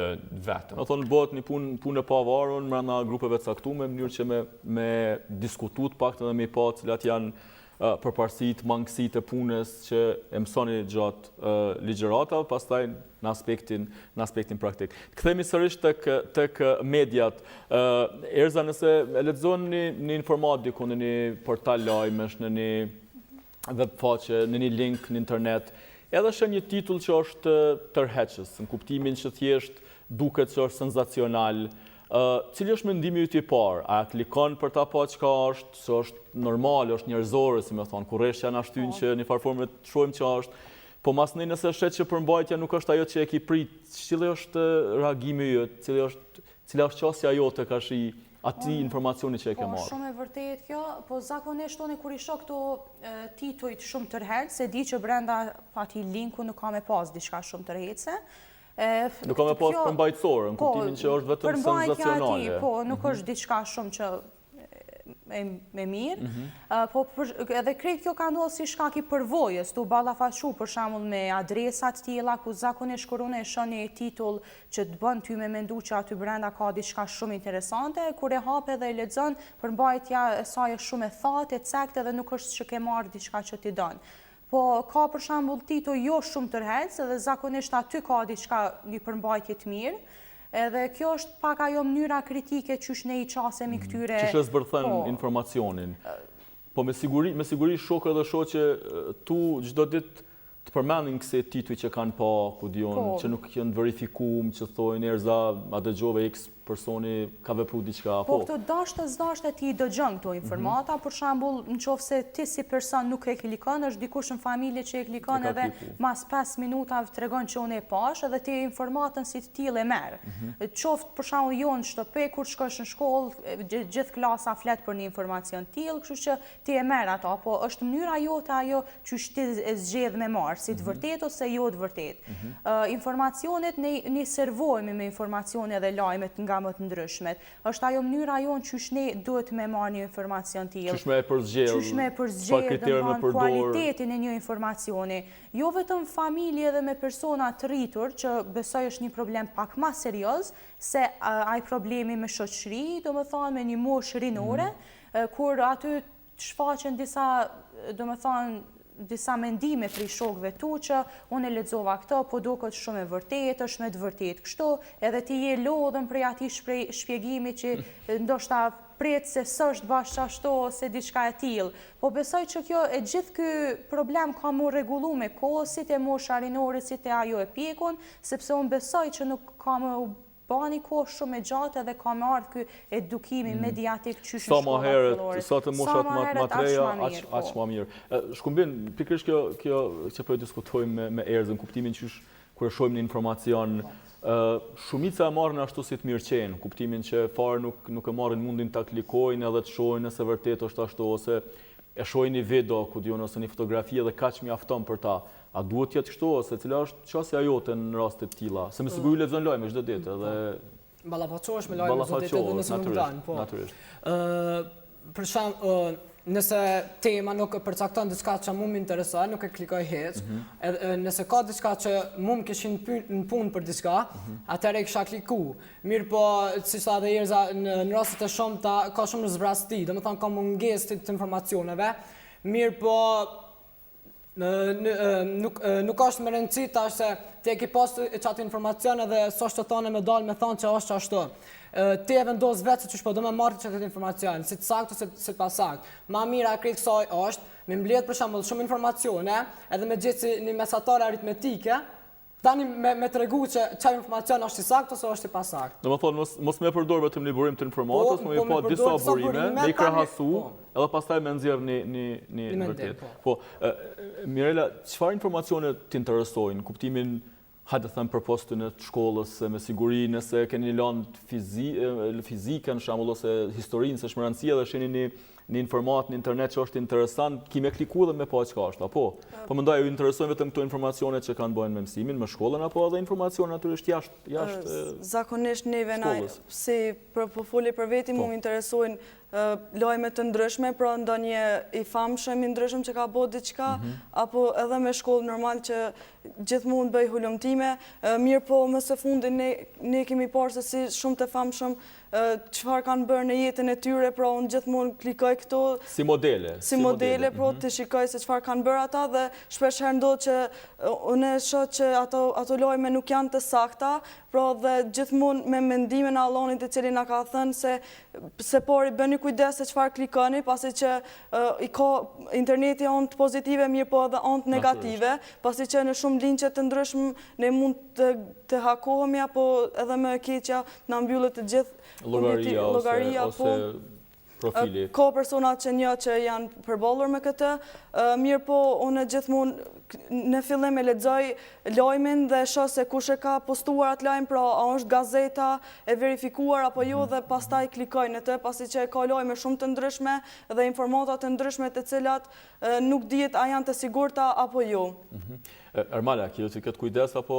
vetëm. Do thonë bëhet një punë e pavarur brenda grupeve të caktuara, në mënyrë që me diskutu të paktën dhe me pa cilat janë përparësitë, mangësitë e punës që e mësoni gjatë ligjërata, pastaj në aspektin praktik. Kthehemi sërish tek mediat. Erza, nëse e lexon një informat diku në një portal lajmesh, në një web faqe, në një link në internet, edhe është një titull që është tërheqës, në kuptimin që thjesht duket që është senzacional. Cili është mendimi yt i parë? A klikon për ta pa çka është, se është normal, është njerëzore, si më thon, kurreshja na shtyn që në farforme të shohim çka është. Po masnej nëse shet që përmbajtja nuk është ajo që e ki prit, cili është reagimi yt, cila është qasja jote ka shi ati informacioni që e ke marrë? Po, shumë e vërtet kjo, po zakonisht unë kur i shoh këto titujt shumë tërherë, se di që brenda atij linku nuk ka me pas diçka shumë tërheqëse. Nuk ka me pas përmbajtësore, në kuptimin që është vetëm senzacionale. Po, nuk është diçka shumë që me mirë, po edhe krejt kjo ka ndodhur si shkak i përvojës, tu ballafaqu për shembull me adresat tilla, ku zakonisht kur unë e shoh një titull që të bën ty me mendu që aty brenda ka diçka shumë interesante, kur e hap edhe e lexon, përmbajtja e saj është shumë e thatë, e caktë dhe nuk është që ke marrë diçka që ti don. Po ka për shembull titull jo shumë tërheqës, edhe zakonisht aty ka diçka një përmbajtje të mirë. Edhe kjo është pak ajo mënyra kritike qysh ne i qasemi këtyre... Qysh e zbërthen informacionin. Po me siguri shokë edhe shoqe tu çdo ditë të përmendin këse tituj që kanë pa, ku dion, që nuk janë verifikuar, që thojnë Erza, a dëgjove X personi ka vepru diçka. Po këto dashte ti dëgjon këto informata, për shembull, nëse ti si person nuk e klikon, është dikush në familje që e klikon edhe mas 5 minutave tregon që unë e pash, edhe ti informatën si të tillë e merr. Qoftë për shembull jo në shtëpi kur shkosh në shkollë, gjithë klasa flet për një informacion tillë, kështu që ti e merr ato, po është mënyra jote ajo që ti e zgjedh me marr, si të vërtetë ose jo të vërtetë. Informacionet ne servohemi me informacione dhe lajmet nga më të ndryshmet. Është ajo mënyra jonë qysh ne duhet me marrë një informacion tillë. Qysh me e përzgjedh, dhe kualitetin e një informacioni. Jo vetëm familje dhe me persona të rritur, që besoj është një problem pak ma serioz, se ai problemi me shoqëri, do më thonë me një moshë rinore, kur aty shfaqen disa mendime prej shokëve tu që unë e lexova këtë, po duket shumë e vërtetë, është me të vërtetë kështu, edhe ti je lodhën prej atij shpjegimi që ndoshta pret se s'është bashkë ashtu ose diçka e tillë. Po besoj që kjo e gjithë ky problem ka mu rregullu me kohë, si te mosha rinore, si te ajo e pjekun, sepse unë besoj që nuk ka më bani kohë shumë e gjatë edhe ka me ardhë ky edukimi mediatik qysh në shkolla fillore. Sa të moshat më të reja, aq më mirë. Shkumbin, pikërisht kjo që po e diskutojmë me Erzën, kuptimin qysh kur e shohim një informacion, shumica e marrin ashtu si të mirëqenë, kuptimin që fare nuk e marrin mundin ta klikojnë edhe të shohin nëse vërtet është ashtu, ose e shohin një video ku diun ose një fotografi dhe kaq mjafton për ta. A duhet jetë kështu, ose cila është qasja jote në rastet tilla? Se me siguri lexon lajme çdo ditë edhe ballafaqohesh me lajme çdo ditë edhe nëse nuk dan, po. Natyrisht. Për shembull, nëse tema nuk e përcakton diçka që mua më intereson, nuk e klikoj hiç. Nëse ka diçka që mua më kishin në punë për diçka, atëherë e kisha kliku. Mirë po, si sa dhe Erza, në rastet e shumta ka shumë zbrasti, domethënë ka mungesë të informacioneve. Mirë po, nuk është më rëndësi tash se ti e ke pas çat informacione dhe s'është të thonë me dalë me thonë që është ashtu. Ti e vendos vetë se ç'është po do më marrë çat informacion, si të saktë ose si të pasaktë. Më mira krejt kësaj është me mbledh për shembull shumë informacione, edhe me gjetë si një mesatare aritmetike, Tani me të regu që qaj informacion është i sakt ose është i pasakt. Do më thonë, mos me përdor vetëm një burim të informatës, më me disa burime, me i krahasu, edhe pastaj me nxjerrë një vërtet. Po, Mirela, çfarë informacione t'interesojnë? Kuptimin, hajde të them për postën e shkollës, me siguri, nëse keni lënë fizikën, shembull, ose historinë, se është më rëndësia dhe shihni një informat në internet që është interesant, ki me kliku dhe me pa çka është, apo? Po mendoj ju interesojnë vetëm këto informacione që kanë bëjnë me mësimin, me shkollën, apo edhe informacione natyrisht jashtë zakonisht neve na si po foli për veti mu interesojnë lojme të ndryshme, pra ndonjë i famshëm i ndryshëm që ka bërë diçka, apo edhe me shkollë normal që gjithmonë bëj hulumtime, mirë po më së fundi ne kemi parë se si shumë të famshëm çfarë kanë bërë në jetën e tyre, pra unë gjithmonë klikoj këto si modele. Si modele, po të shikoj se çfarë kanë bërë ata dhe shpesh herë ndodh që unë shoh që ato lojme nuk janë të sakta, pra dhe gjithmonë me mendimin e Allahut i cili na ka thënë se por i bëni kujdes se çfarë klikoni, pasi që i ka interneti anë pozitive, mirë po edhe anë negative, pasi që në shumë linqe të ndryshme ne mund të hakohemi apo edhe më e keqja na mbyllet të gjithë llogaria ose profili. Ka persona që janë përballur me këtë, mirë po unë gjithmonë në fillim e lexoj lajmin dhe shoh se kush e ka postuar atë lajm, pra a është gazeta e verifikuar apo jo, dhe pastaj klikoj në të, pasi që ka lajme shumë të ndryshme dhe informata të ndryshme të cilat nuk dihet a janë të sigurta apo jo. Ermal, kjo që këtë kujdes apo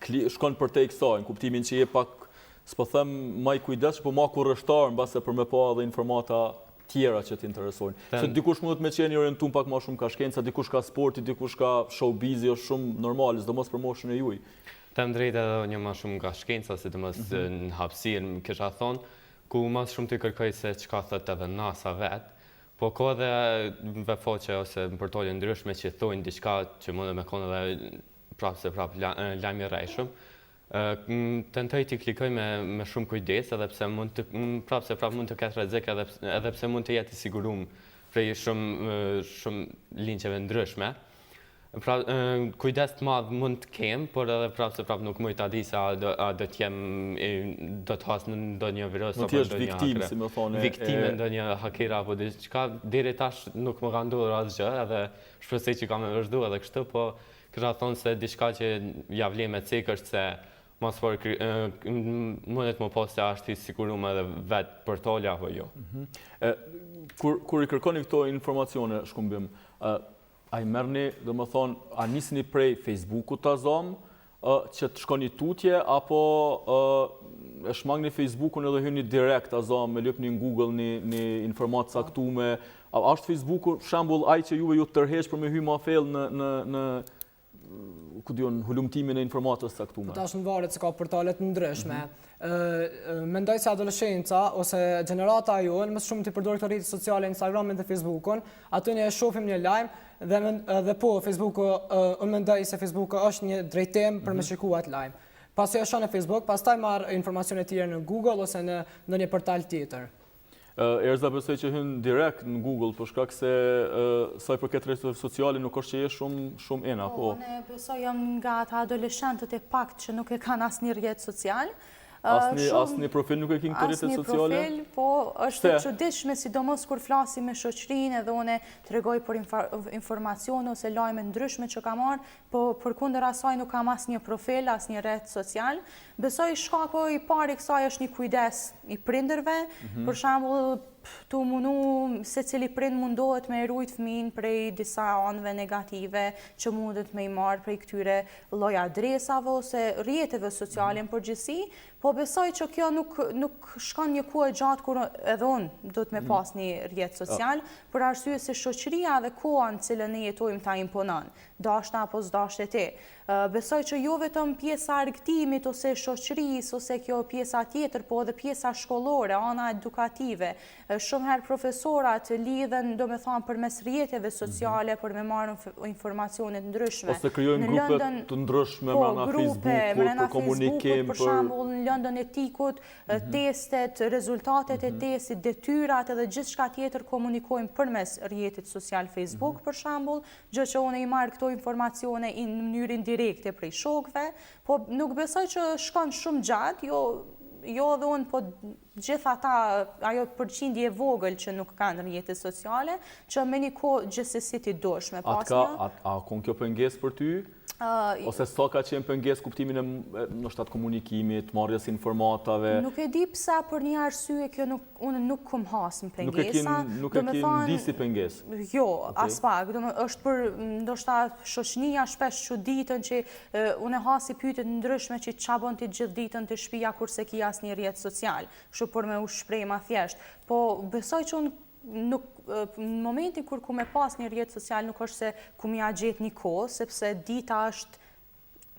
shkon për te i kësaj, në kuptimin që je pak, s'po them maj kujdes, po ma kurrështar mbase për me pa edhe informata tjera që t'interesojnë. Se dikush mundet me qenë orientuar pak ma shumë ka shkenca, dikush ka sporti, dikush ka showbizi, është shumë normal, sidomos për moshën e juaj. Them drejt edhe një ma shumë nga shkenca, sidomos në hapësirë, më kisha thonë, ku mas shumë të kërkoj se çka thot edhe NASA vetë, po ka edhe faqe ose në portale ndryshme që thonë diçka që mundet me konë edhe prapë lajmi rrejshëm. Tentoj t'i klikoj me shumë kujdes, edhe pse mund të ketë rrezik, edhe pse mund të jetë i sigurum prej shumë linqeve ndryshme. Kujdes të madh mund të kem, por edhe prapë nuk mund ta di se a do të has në ndonjë virus apo ndonjë viktim, si më thonë. Viktime ndonjë haker apo diçka, deri tash nuk më ka ndodhur asgjë, edhe shpresoj që kam e vazhdu edhe kështu, po kisha thonë se diçka që ja vlen me cek është se mos por mundet më pas se është i sigurum edhe vetë portale apo jo. Kur i kërkoni këto informacione, Shkumbim, a i merrni, dhe më thonë, a nisni prej Facebooku të azam, që të shkoni tutje, apo e shmangni Facebookun edhe hyni direkt azam, me lyp një Google një informat saktume, a është Facebooku shembull ai që juve ju tërheq për me hy ma fell në hulumtimin e informatës saktume? Tash në varet se ka portalet ndryshme. Mendoj se adoleshenca ose gjenerata jonë më shumë të përdor këto rrjete sociale, Instagramin dhe Facebookun, aty ne shohim një lajm dhe po Facebooku, unë mendoj se Facebooku është një drejtim për me shikuar atë lajm. Pasi e shoh në Facebook, pastaj marr informacione të tjera në Google ose në ndonjë portal tjetër. Erza besoj që hyn direkt në Google, për shkak se sa i përket rrjeteve sociale nuk është që je shumë ena, po. Unë besoj jam nga ata adoleshentët e pakt që nuk e kanë asnjë rrjet social. Asnjë profil nuk e kin këto rrjete sociale? Asnjë profil, po është e çuditshme, sidomos kur flasim me shoqërinë edhe unë tregoj për informacione ose lajme ndryshme që kam marrë, po përkundër asaj nuk kam asnjë profil, asnjë rrjet social. Besoj shkaku i parë i kësaj është një kujdes i prindërve, për shembull tu mundu se cili prind mundohet me rujt fëmin prej disa anëve negative që mundet me i marrë prej këtyre lloj adresave ose rrjeteve sociale në përgjithësi, po besoj që kjo nuk shkon një kohë gjatë kur edhe unë do të me pas një rrjet social, për arsye se shoqëria dhe koha në cilën ne jetojmë ta imponon, dashna apo s'dashte ti. Besoj që jo vetëm pjesa e argëtimit ose shoqërisë ose kjo pjesa tjetër, po edhe pjesa shkollore, ana edukative. Shumë herë profesorat lidhen, domethënë, përmes rrjeteve sociale për me marrë informacione të ndryshme. Ose krijojnë grupe të ndryshme brenda Facebookut për komunikim, për shembull në lëndën e etikut, testet, rezultatet e testit, detyrat edhe gjithçka tjetër komunikojnë përmes rrjetit social Facebook për shembull, gjë që unë i marr këto informacione në mënyrë direkte prej shokve, po nuk besoj që shkon shumë gjatë, jo edhe unë, po gjitha ata, ajo përqindje vogël që nuk kanë rrjetet sociale, që me një kohë gjithsesi ti dosh me pas një. A kon kjo pengesë për ty? Ose sa ka qenë pengesë kuptimin e ndoshta komunikimit, marrjes informatave? Nuk e di pse për një arsye kjo unë nuk kom hasë në pengesa. Nuk e kin disi pengesë? Jo, as pak. Është për ndoshta shoqënia shpesh çuditën që unë hasi pyetjet ndryshme që ç'a bën ti gjithë ditën të shtëpia kurse ki asnjë rrjet social. Kështu për me u shpreh ma thjesht. Po besoj që unë nuk, në momentin kur ku me pas një rrjet social nuk është se ku mi a gjetë një kohë, sepse dita është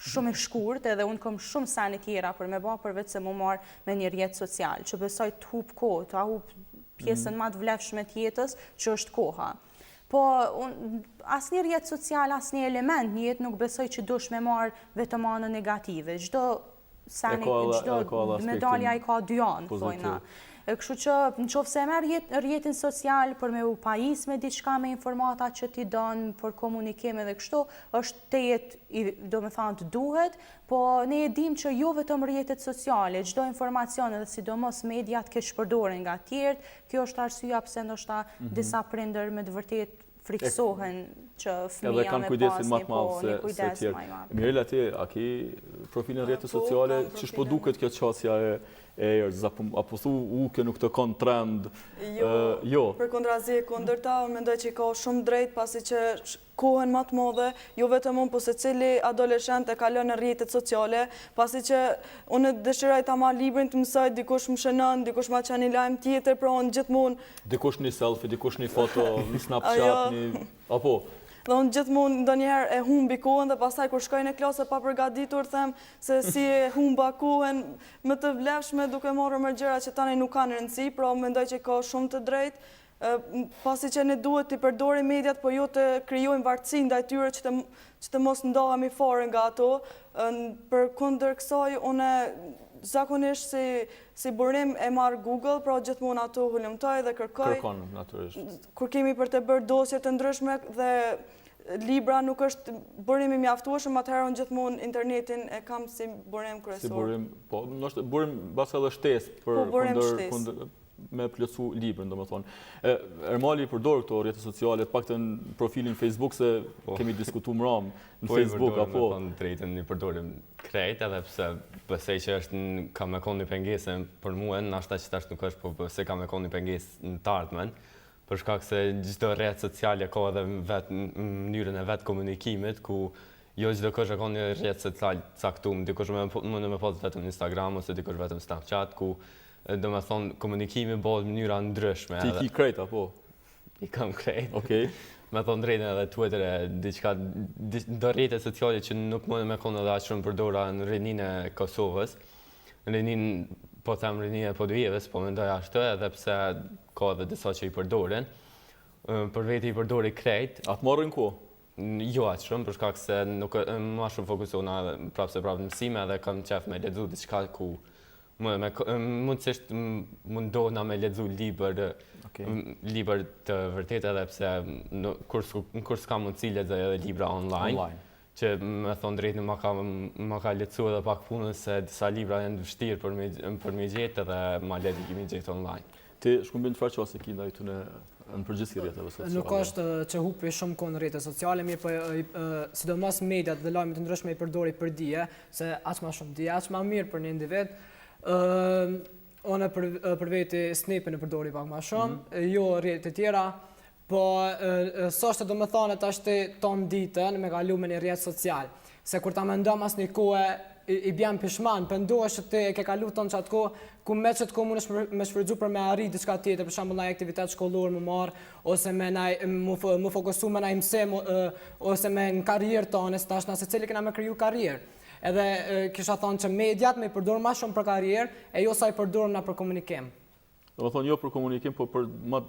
shumë e shkurt edhe unë kom shumë sene tjera për me ba përveç se mu marë me një rrjet social, që besoj të hup kohë, të hup pjesën ma të vlefshme të jetës, që është koha. Po, asë një rrjet social, asë një element një jetë nuk besoj që dush me marë vetëm anë negative. Gjdo medalja i ka dy anë, thojna. Kështu që në qofë se e merë rrjetin social për me u pajis me diçka me informata që ti donë për komunikim edhe kështu, është të jetë, do me thanë të duhet, po ne e dim që jo vetëm rrjetet sociale, çdo informacion edhe sidomos mediat ke shpërdoren nga tjertë, kjo është arsyeja pse ndoshta disa prindër me të vërtet friksohen që fëmija me pas një kujdes ma i madh. Mirela, ti, a ki profilin rrjetet sociale, që shpo duket kjo qasja e Erza, apo thu kjo nuk të kanë trend? Jo, për kundrazi e kundërta, unë mendoj që i ka shumë drejt, pasi që kohën më të madhe, jo vetëm unë, po se cili adoleshent e kalon në rrjetet sociale, pasi që unë dëshiroj ta marr librin të mësoj, dikush më shënon, dikush ma qenë një lajm tjetër, pra unë gjithmonë... Dikush një selfie, dikush një foto, një Snapchat, një... Apo? Dhe unë gjithmonë ndonjëherë e humbi kohën dhe pastaj kur shkoj në klasë pa përgatitur them se si e humba kohën më të vlefshme duke marrë me gjëra që tani nuk kanë rëndësi, pra mendoj që ka shumë të drejtë, pasi që ne duhet të përdorim mediat, po jo të krijojmë varësi ndaj tyre që të mos ndahemi fare nga ato. Përkundër kësaj, unë zakonisht si burim e marr Google, pra gjithmonë ato hulumtoj dhe kërkoj. Kërkon, natyrisht. Kur kemi për të bërë dosje të ndryshme dhe libra nuk është burimi mjaftueshëm, atëherë unë gjithmonë internetin e kam si burim kryesor. Si burim, po, nështë burim basa edhe shtesë për me plëcu librën, do më thonë. Ermali përdor këto rrjetet sociale, paktën profilin Facebook, se kemi diskutu më ramë në Facebook, apo? Po, i drejtën një përdorim krejt, edhe pse pësej që është ka me konë një pengesë për muën, nashta që tash nuk është, po pëse ka me konë një pengesë në të ardhmen, për shkak se gjithdo rrjet sociale ka edhe mënyrën e vetë komunikimit, ku jo çdo kush e ka një rrjet social caktuar, dikush mund me pas vetëm Instagram ose dikush vetëm Snapchat, ku do me thonë komunikimi bëhet në mënyra ndryshme. Ti ki krejt, apo? I kam krejt. Okej. Me thonë drejtën edhe Twitter diçka do rrjetet sociale që nuk mund me konë edhe aq shumë përdora në rinin e Kosovës. Në rinin, po them rinin e Podujevës, po mendoj ashtu edhe pse ka edhe disa që i përdoren. Për veti i përdori krejt. Atë marrin ku? Jo aq shumë, për shkak se nuk më shumë fokusona prapë në mësime edhe kam qef me lexu diçka ku mundësisht mundohna me lexu libër të vërtet edhe pse kur s'ka mundësi lexoj edhe libra online. Që me thonë drejtë ma ka lexu edhe pak punën se disa libra janë vështirë për me gjetë edhe ma leti kimi gjetë online. Ti Shkumbin çfarë qase ki ndaj këtyre në përgjithësi rrjeteve sociale? Nuk është që hupi shumë kohë në rrjetet sociale, mirë po sidomos mediat dhe lajmet të ndryshme i përdori për dije, se aq më shumë dije, aq më mirë për një individ. Unë për veti Snapin e përdori pak më shumë, jo rrjetet tjera, po s'është do më thonë tash ton ditën me kalu me një rrjet social, se kur ta mendom as një kohë i bjen pishman, pendohesh që ti e ke kalu ton qatë kohë, ku me qëtë kohë mundesh me shfrytzu për me arrit diçka tjetër, për shembull ndaj aktivitet shkollor më marr, ose më fokusu me ndaj mësim, ose me në karrierë tonë, se tash na secili kena me kriju karrierë. Edhe kisha thonë që mediat me i përdorë ma shumë për karrierë, e jo sa i përdorëm na për komunikim. Do të thonë jo për komunikim, po për ma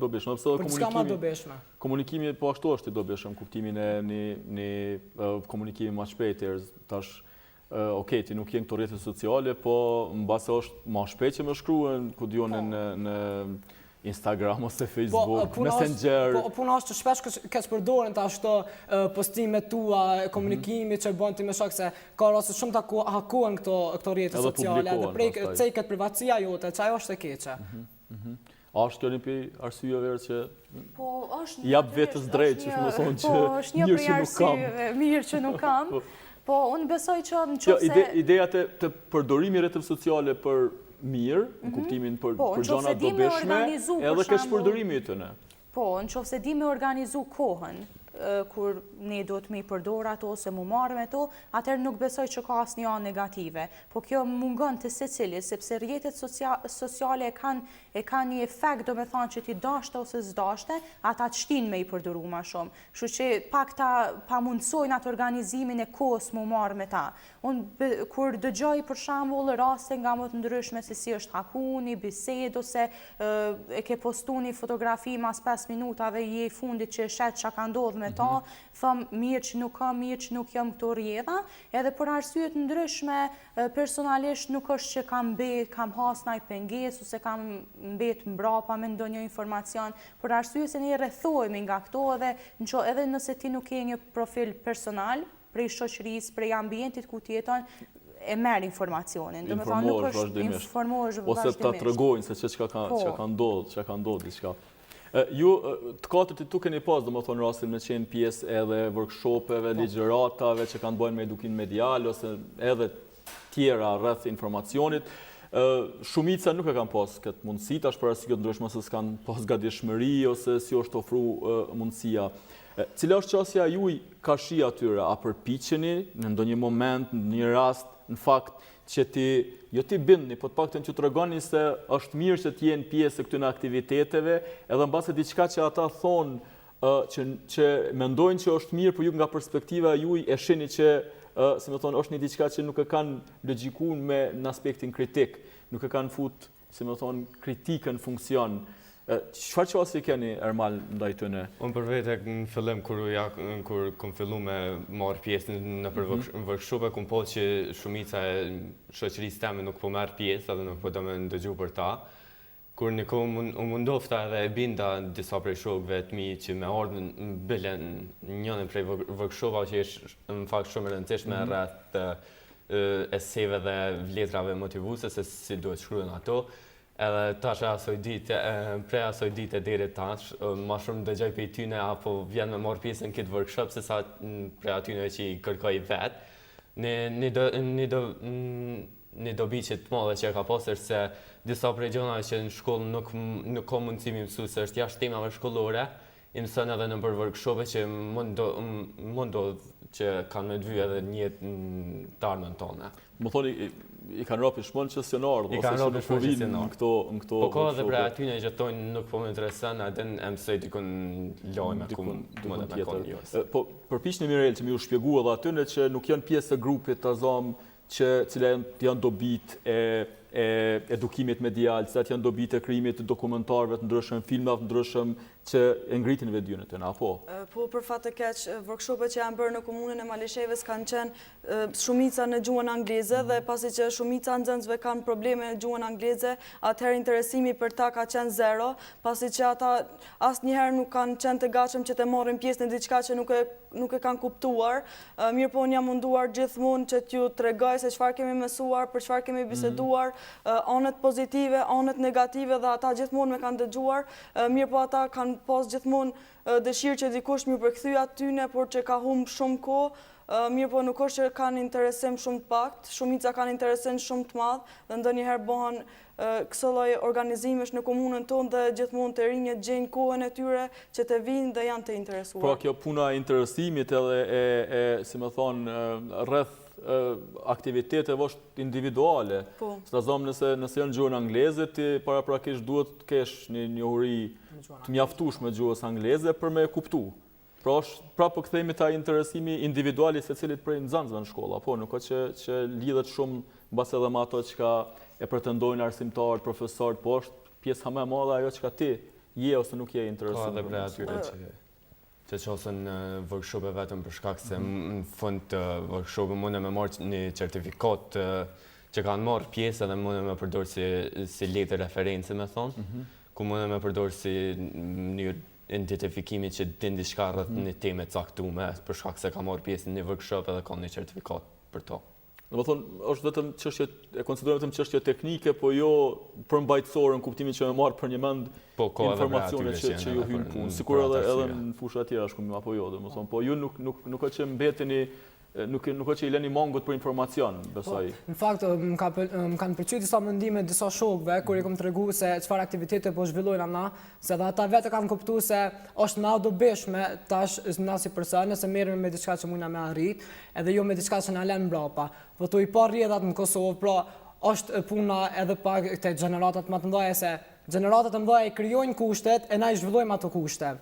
dobishme. Për çka ma dobishme. Komunikimi po ashtu është i dobishëm, kuptimin e një komunikimi ma shpejtë, tash okej, ti nuk jenë këto rrjetet sociale, po mbase është ma shpejt që më shkruen, ku dione në Instagram ose Facebook, Messenger. Po puna është që shpesh kes përdoren ta ashto postimet tua, komunikimi që bën ti me shok se ka raste shumë ta hakohen këto rrjete sociale dhe prek ceket privatësia jote, që ajo është e keqe. Është një për arsyeve që jap vetës drejt që më thonë që mirë që nuk kam. Mirë që nuk kam. Po, unë besoj që në qofse... Ideja të përdorimi rrjeteve sociale për mirë, në kuptimin për gjona të dobishme, edhe kesh përdorimi të ne. Po, në qofse di me organizu kohën, kur ne do të me i përdor ato ose mu marrë me to, atëherë nuk besoj që ka asnjë anë negative. Po kjo mungon të secili, sepse rrjetet sociale e kanë një efekt, do me thonë që ti dashte ose s'dashte, ata të shtin me i përdoru ma shumë. Kështu që pak ta pamundsojnë atë organizimin e kohës mu marrë me ta. Unë kur dëgjoj për shembull raste nga më të ndryshme se si është hakuni, bised ose e ke postu një fotografi mas 5 minutave i fundit që shet që ka ndodhë me ta, thëmë mirë që nuk kam, mirë që nuk jam këto rrjeta, edhe për arsyet ndryshme personalisht nuk është që kam has naj penges ose kam mbet mbrapa me ndonjë informacion, për arsye se ne rrethojmë nga këto edhe nëse ti nuk ke një profil personal, prej shoqërisë, prej ambientit ku ti jeton, e merr informacionin. Informohesh vazhdimisht. Ose ta tregojnë se çka ka ndodhur diçka. Ju të katërt tu keni pas, domethënë rastin me qenë pjesë edhe workshopeve, ligjëratave që kanë bënë me edukim medial ose edhe tjera rreth informacionit. Shumica nuk e kanë pas këtë mundësi, tash për arsye të ndryshme se s'kan pas gatishmëri ose si është ofruar mundësia. Cila është qasja juaj ka shi atyre, a përpiqeni në ndonjë moment, në një rast, në fakt, që jo ti bindni, po të paktën që tregoni se është mirë që të jenë pjesë e këtyre aktiviteteve, edhe mbase diçka që ata thonë që mendojnë që është mirë, por ju nga perspektiva juaj e shihni që si më thonë, është një diçka që nuk e kanë logjikuar në aspektin kritik, nuk e kanë fut, si më thonë, kritikën funksion. Çfarë qasje keni Ermal ndaj tyne? Unë për vete në fillim kur kom fillu me marrë pjesë në për workshope, kom po që shumica e shoqërisë teme nuk po merr pjesë edhe nuk po do me ndëgju për ta. Kur një kohë unë mundofta edhe e binda disa prej shokëve të mi që me ardhën bëlen njënën prej workshopave që është në fakt shumë e rëndësishme rreth eseve dhe vletrave motivuese se si duhet shkruhen ato. Edhe tash prej asoj dite deri tash, ma shumë dëgjoj prej tyne apo vjen me marrë pjesë në këtë workshop se sa prej atyne që i kërkoj vetë. Një dobi që të madhe që e ka pasur është se disa prej gjona që në shkollë nuk ka mundësi mi mësu se është jashtë temave shkollore, i mësën edhe në për workshope që mundo që kanë me dvy edhe njëtë të armën tonë. Më thoni, i kanë rapi shmonë qësionarë, ose që nuk po vinë në këto workshope. Po ka edhe prej atyne që tojnë nuk po më interesën, edhe në mësoj dikun lojme ku më dhe me konë njës. Po përpiqni Mirel që mi u shpjegu edhe atyne që nuk janë pjesë e grupit të azamë që cila janë dobit e edukimit medial, cilat janë dobit e krijimit të dokumentarëve të ndryshëm, filmave të ndryshëm që e ngritin vedynën e tyre, apo? Po për fat të keq, workshopet që janë bërë në komunën e Malishevës kanë qenë shumica në gjuhën angleze dhe pasi që shumica nxënësve kanë probleme në gjuhën angleze, atëherë interesimi për ta ka qenë zero, pasi që ata asnjëherë nuk kanë qenë të gatshëm që të marrin pjesë në diçka që nuk e kanë kuptuar. Mirë po unë jam munduar gjithmonë që t'ju tregoj se çfarë kemi mësuar, për çfarë kemi biseduar, anët pozitive, anët negative dhe ata gjithmonë me kanë dëgjuar. Mirë po ata kanë pas gjithmonë dëshirë që dikush më përkthy atyne, por që ka humbë shumë kohë. Mirë po nuk është që kanë interesim shumë të pakt, shumica kanë interesim shumë të madh dhe ndonjëherë bëhen këso lloj organizimesh në komunën tonë dhe gjithmonë të rinjët gjejnë kohën e tyre që të vinë dhe janë të interesuar. Pra kjo puna e interesimit edhe si më thonë, rreth aktiviteteve është individuale. Së të zomë nëse janë gjuhën angleze, ti paraprakisht duhet të kesh një njohuri të mjaftueshme gjuhës angleze për me kuptu. Pra po kthehemi ta interesimi individuali se cilit prej nxënësve në shkolla, po nuk ka që lidhet shumë mbas edhe me ato që e pretendojnë arsimtarët, profesorët, po është pjesa më e madhe ajo që ti je ose nuk je interesuar. Ka edhe prej atyre që qosen në workshope vetëm për shkak se në fund të workshope mund me marrë një certifikat që kanë marrë pjesë edhe mund me përdorë si letër referencë me thonë. ku mund me përdorë si mënyrë identifikimi që din diçka rreth një teme caktuar për shkak se ka marrë pjesë në një workshop edhe ka një certifikat për to. Domethënë, është vetëm çështje e konsiderojmë vetëm çështje teknike, po jo përmbajtësore në kuptimin që më marr për një mend informacione që ju hyn punë. Sikur edhe në fusha të tjera shkumbim apo jo, domethënë, po ju nuk ka që mbeteni nuk ka që i leni mangut për informacion, besoj. Në fakt, më kanë përqyet disa mendime disa shokëve, kur i kom tregu se çfarë aktivitete po zhvillojnë ana, se dhe ata vetë kanë kuptuar se është më dobishme tash na si person, nëse merremi me diçka që mundna me arrit, edhe jo me diçka që na lën mbrapa. Po tu i pa rrjedhat në Kosovë, pra është puna edhe pak te gjeneratat më të mëdha se gjeneratat e mëdha i krijojnë kushtet e na i zhvillojmë ato kushte.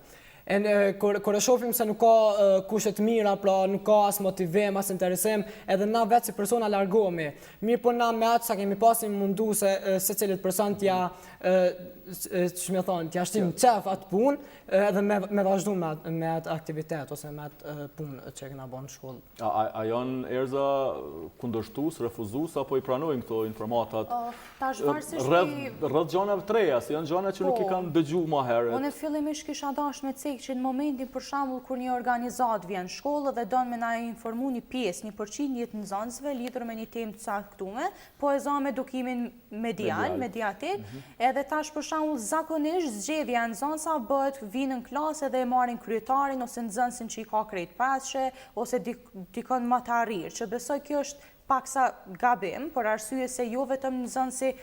Kur e shohim se nuk ka kushte të mira, pra nuk ka as motivim, as interesim, edhe na vetë si persona largohemi. Mirë po na me atë sa kemi pasi mundu se secilit person t'ja shtim qef atë punë, edhe me vazhdu me atë aktivitet ose me atë punë që kena bën në shkollë. A janë Erza kundërshtues, refuzues apo i pranojnë këto informatat? Rreth gjanave të reja, si janë gjana që nuk i kanë dëgjuar më herët. Unë fillimisht kisha dashur me që në momentin për shembull kur një organizat vjen në shkollë dhe don me na informu një pjesë, një përqindje të nxënësve lidhur me një temë të caktuar, po e za me edukimin mediatik, edhe tash për shembull zakonisht zgjedhja e nxënësve bëhet vinë në klasë dhe e marrin kryetarin ose nxënësin që i ka krejt pashe ose dikon më të arrirë, që besoj kjo është paksa gabim, për arsye se jo vetëm nxënësi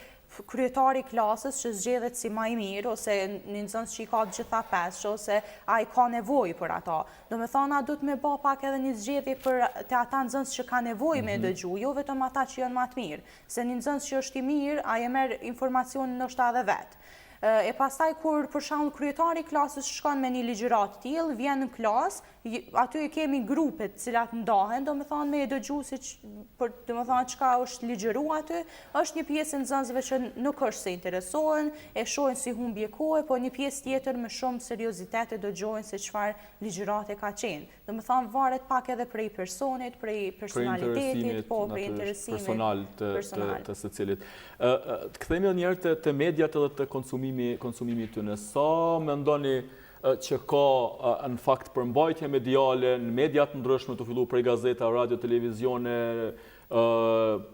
kryetari klasës që zgjedhet si më i mirë ose një nxënës që i ka të gjitha pesë ose ai ka nevojë për ata. Domethënë duhet me bë pak edhe një zgjedhje për te ata nxënës që ka nevojë me dëgju, jo vetëm ata që janë më të mirë. Se një nxënës që është i mirë, ai e merr informacionin ndoshta edhe vet. E pastaj kur për shembull kryetari i klasës shkon me një ligjërat të tillë, vjen në klasë, aty kemi grupe të cilat ndahen, domethënë me dëgju si domethënë çka është ligjëruar aty, është një pjesë e nxënësve që nuk është se interesohen, e shohin si humbje kohe, po një pjesë tjetër me shumë seriozitet e dëgjojnë se çfarë ligjërate ka qenë. Domethënë varet pak edhe prej personit, prej personalitetit, po prej interesimit personal të secilit. Të kthehemi edhe një herë te mediat edhe te konsumimi tyne. Sa mendoni që ka në fakt përmbajtje mediale në mediat ndryshme të fillu prej gazeta, radio, televizione,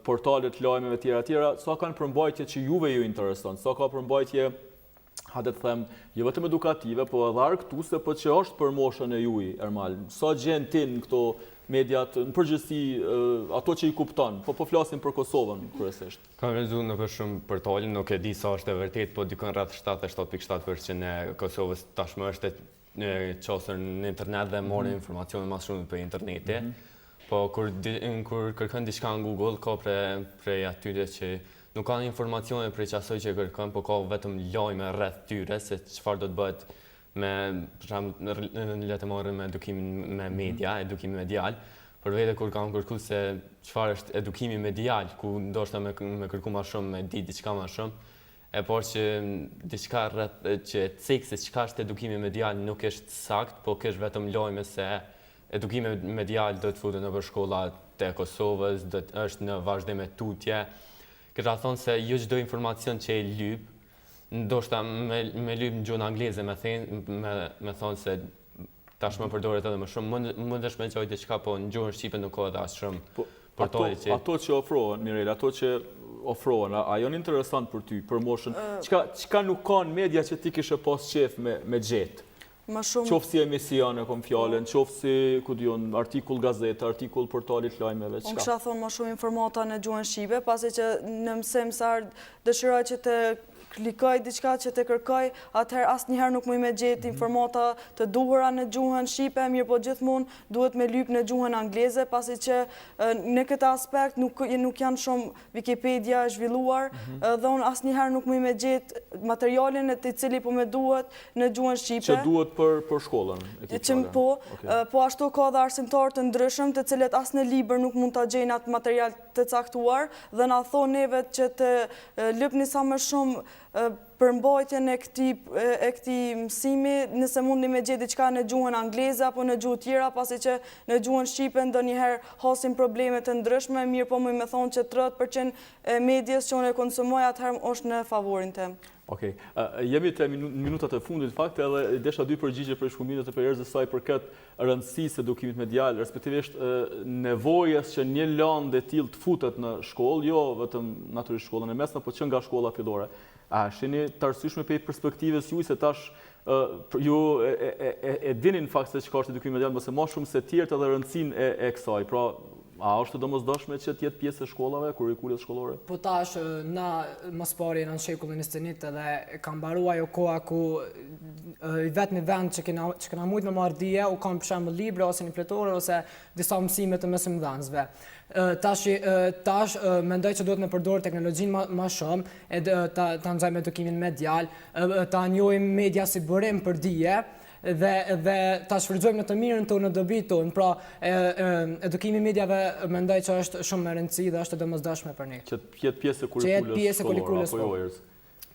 portalet, lajmeve tjera, sa kanë përmbajtje që juve ju intereson, sa ka përmbajtje, hajde të them, jo vetëm edukative, po edhe argëtuese, po që është për moshën e juaj, Ermal. Sa gjen ti në këto mediat, në përgjithësi ato që i kupton, po flasim për Kosovën kryesisht. Kam lexuar në për shumë portale, nuk e di sa është e vërtet, po dikon rreth 77.7% e Kosovës tashmë është qosur në internet dhe morën informacione më shumë për interneti. Po kur kërkon diçka në Google, ka prej atyre që nuk kanë informacione për asaj që kërkon, po ka vetëm lajme rreth tyre se çfarë do të bëhet në letë marrë me edukimin me media, edukimin medial, për vete kur kam kërku se çfarë është edukimi medial, ku ndoshta me kërku ma shumë, me di diçka ma shumë, e por që diçka rreth që cek se çka është edukimi medial nuk është sakt, po është vetëm lajme se edukimi medial do të futet në shkolla të Kosovës, është në vazhdim me tutje. Kisha thonë se jo çdo informacion që e lyp, ndoshta me lyp në gjuhën angleze me thonë se tashmë përdoret edhe më shumë, mundesh me gjoj diçka, po në gjuhën shqipe nuk ka edhe as shumë portale që... Ato që ofrohen, Mirela, ato që ofrohen, a janë interesant për ty, për moshën? Çka nuk kanë media që ti kishe pas qef me gjetë? Qoftë si emisione, kom fjallën, qoftë si, ku dion, artikull gazeta, artikull portalit lajmeve, qka? Unë kisha thonë më shumë informata në gjuhën shqipe, pasi që në mësim sarë dëshiroj që të klikoj diçka që të kërkoj, atëherë asnjëherë nuk muj me gjetë informata të duhura në gjuhën shqipe, mirë po gjithmonë duhet me lyp në gjuhën angleze, pasi që në këtë aspekt nuk janë shumë Wikipedia zhvilluar, dhe unë asnjëherë nuk muj me gjetë materialin e të cili po me duhet në gjuhën shqipe. Që duhet për shkollën? Po ashtu ka dhe arsimtar të ndryshëm, të cilët as në libër nuk mund të gjejnë atë material të caktuar, dhe na thonë neve që të lypni sa më shumë përmbajtjen e këtij mësimi, nëse mundi me gjetë diçka në gjuhën angleze apo në gjuhë tjera, pasi që në gjuhën shqipe ndonjëherë hasim probleme të ndryshme, mirë po më thonë që 30% e medias që unë e konsumoj atëherë është në favorin tim. Okej, jemi te minutat e fundit fakt edhe desha dy përgjigje për Shkumbinit e për Erzës saj për këtë rëndësisë edukimit medial, respektivisht nevojës që një landë e tillë të futet në shkollë, jo vetëm natyrisht shkollën e mesme, por që nga shkolla fillore. A shini të arsyeshme për perspektivës juaj se tash ju e dini në fakt se çka është edukimi medial, mëse më shumë se tjerët edhe rëndësinë e kësaj. Pra, a është domosdoshme që të jetë pjesë e shkollave, kurrikulës shkollore? Po tash, na mos pari në shekullin 21 edhe ka mbaruar ajo koha ku i vetmi vend që kena mujt me marrë dije u kanë për shembull libra ose një fletore ose disa mësime të mësimdhënësve. Tash mendoj që duhet me përdorë teknologjinë më shumë, ta nxajmë edukimin medial, ta njohim media si burim për dije, dhe ta shfrytëzojmë në të mirën tonë, në dobit tonë. Pra, edukimi mediave mendoj që është shumë me rëndësi dhe është e domosdoshme për ne. Që të jetë pjesë e kurrikulës shkollore, apo jo?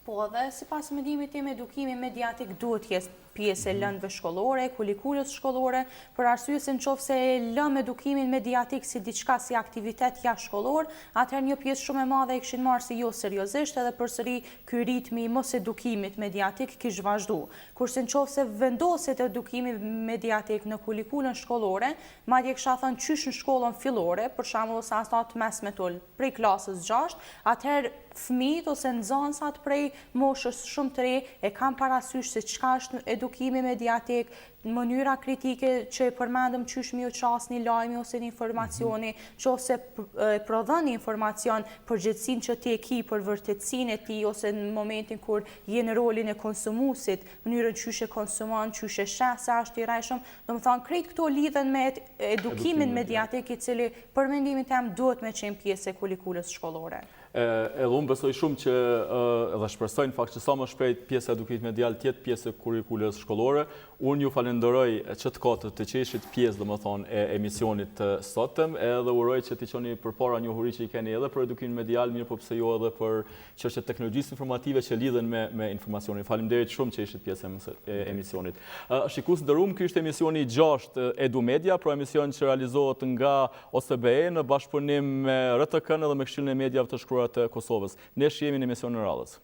Po, dhe sipas mendimit tim, edukimi mediatik duhet të jetë pjesë e lëndëve shkollore, kurrikulës shkollore, për arsye se nëse lëm edukimin mediatik si diçka si aktivitet jashtë-shkollor, atëherë një pjesë shumë e madhe e kishin marrë si jo seriozisht edhe përsëri ky ritmi i mos edukimit mediatik kish vazhdu. Kurse nëse vendoset edukimi mediatik në kurrikulën shkollore, madje kisha thënë qysh në shkollën fillore, për shembull ose asnjë mesme tol, prej klasës 6, atëherë fëmijët ose nxënësat prej moshës shumë të re e kanë parasysh se çka është edukimi mediatik, mënyra kritike që e përmendëm qysh mi u qas një lajmi ose një informacioni, qofse prodhon një informacion, përgjegjësinë që ti e ki për vërtetësinë e tij ose në momentin kur je në rolin e konsumuesit, mënyrën qysh e konsumon, qysh e sheh se është i rrejshëm, domethënë krejt këto lidhen me edukimin mediatik i cili për mendimin tim duhet me qenë pjesë e kurrikulës shkollore. Edhe unë besoj shumë që edhe shpresoj në fakt që sa më shpejt pjesa e edukimit medial të jetë pjesë e kurrikulës shkollore. Unë ju falenderoj që të katët të qeshit pjesë domethënë e emisionit të sotëm, edhe uroj që t'i qoni përpara njohuri që i keni edhe për edukimin medial, mirë po pse jo edhe për çështjet teknologjisë informative që lidhen me informacionin. Faleminderit shumë që ishit pjesë e emisionit. Shikues nderuam, ky është emisioni i 6 EduMedia, pro emision që realizohet nga OSCE në bashkëpunim me RTK-n dhe me Këshillin e Mediave të Shkruara të Kosovës. Ne jemi në emisionin e radhës.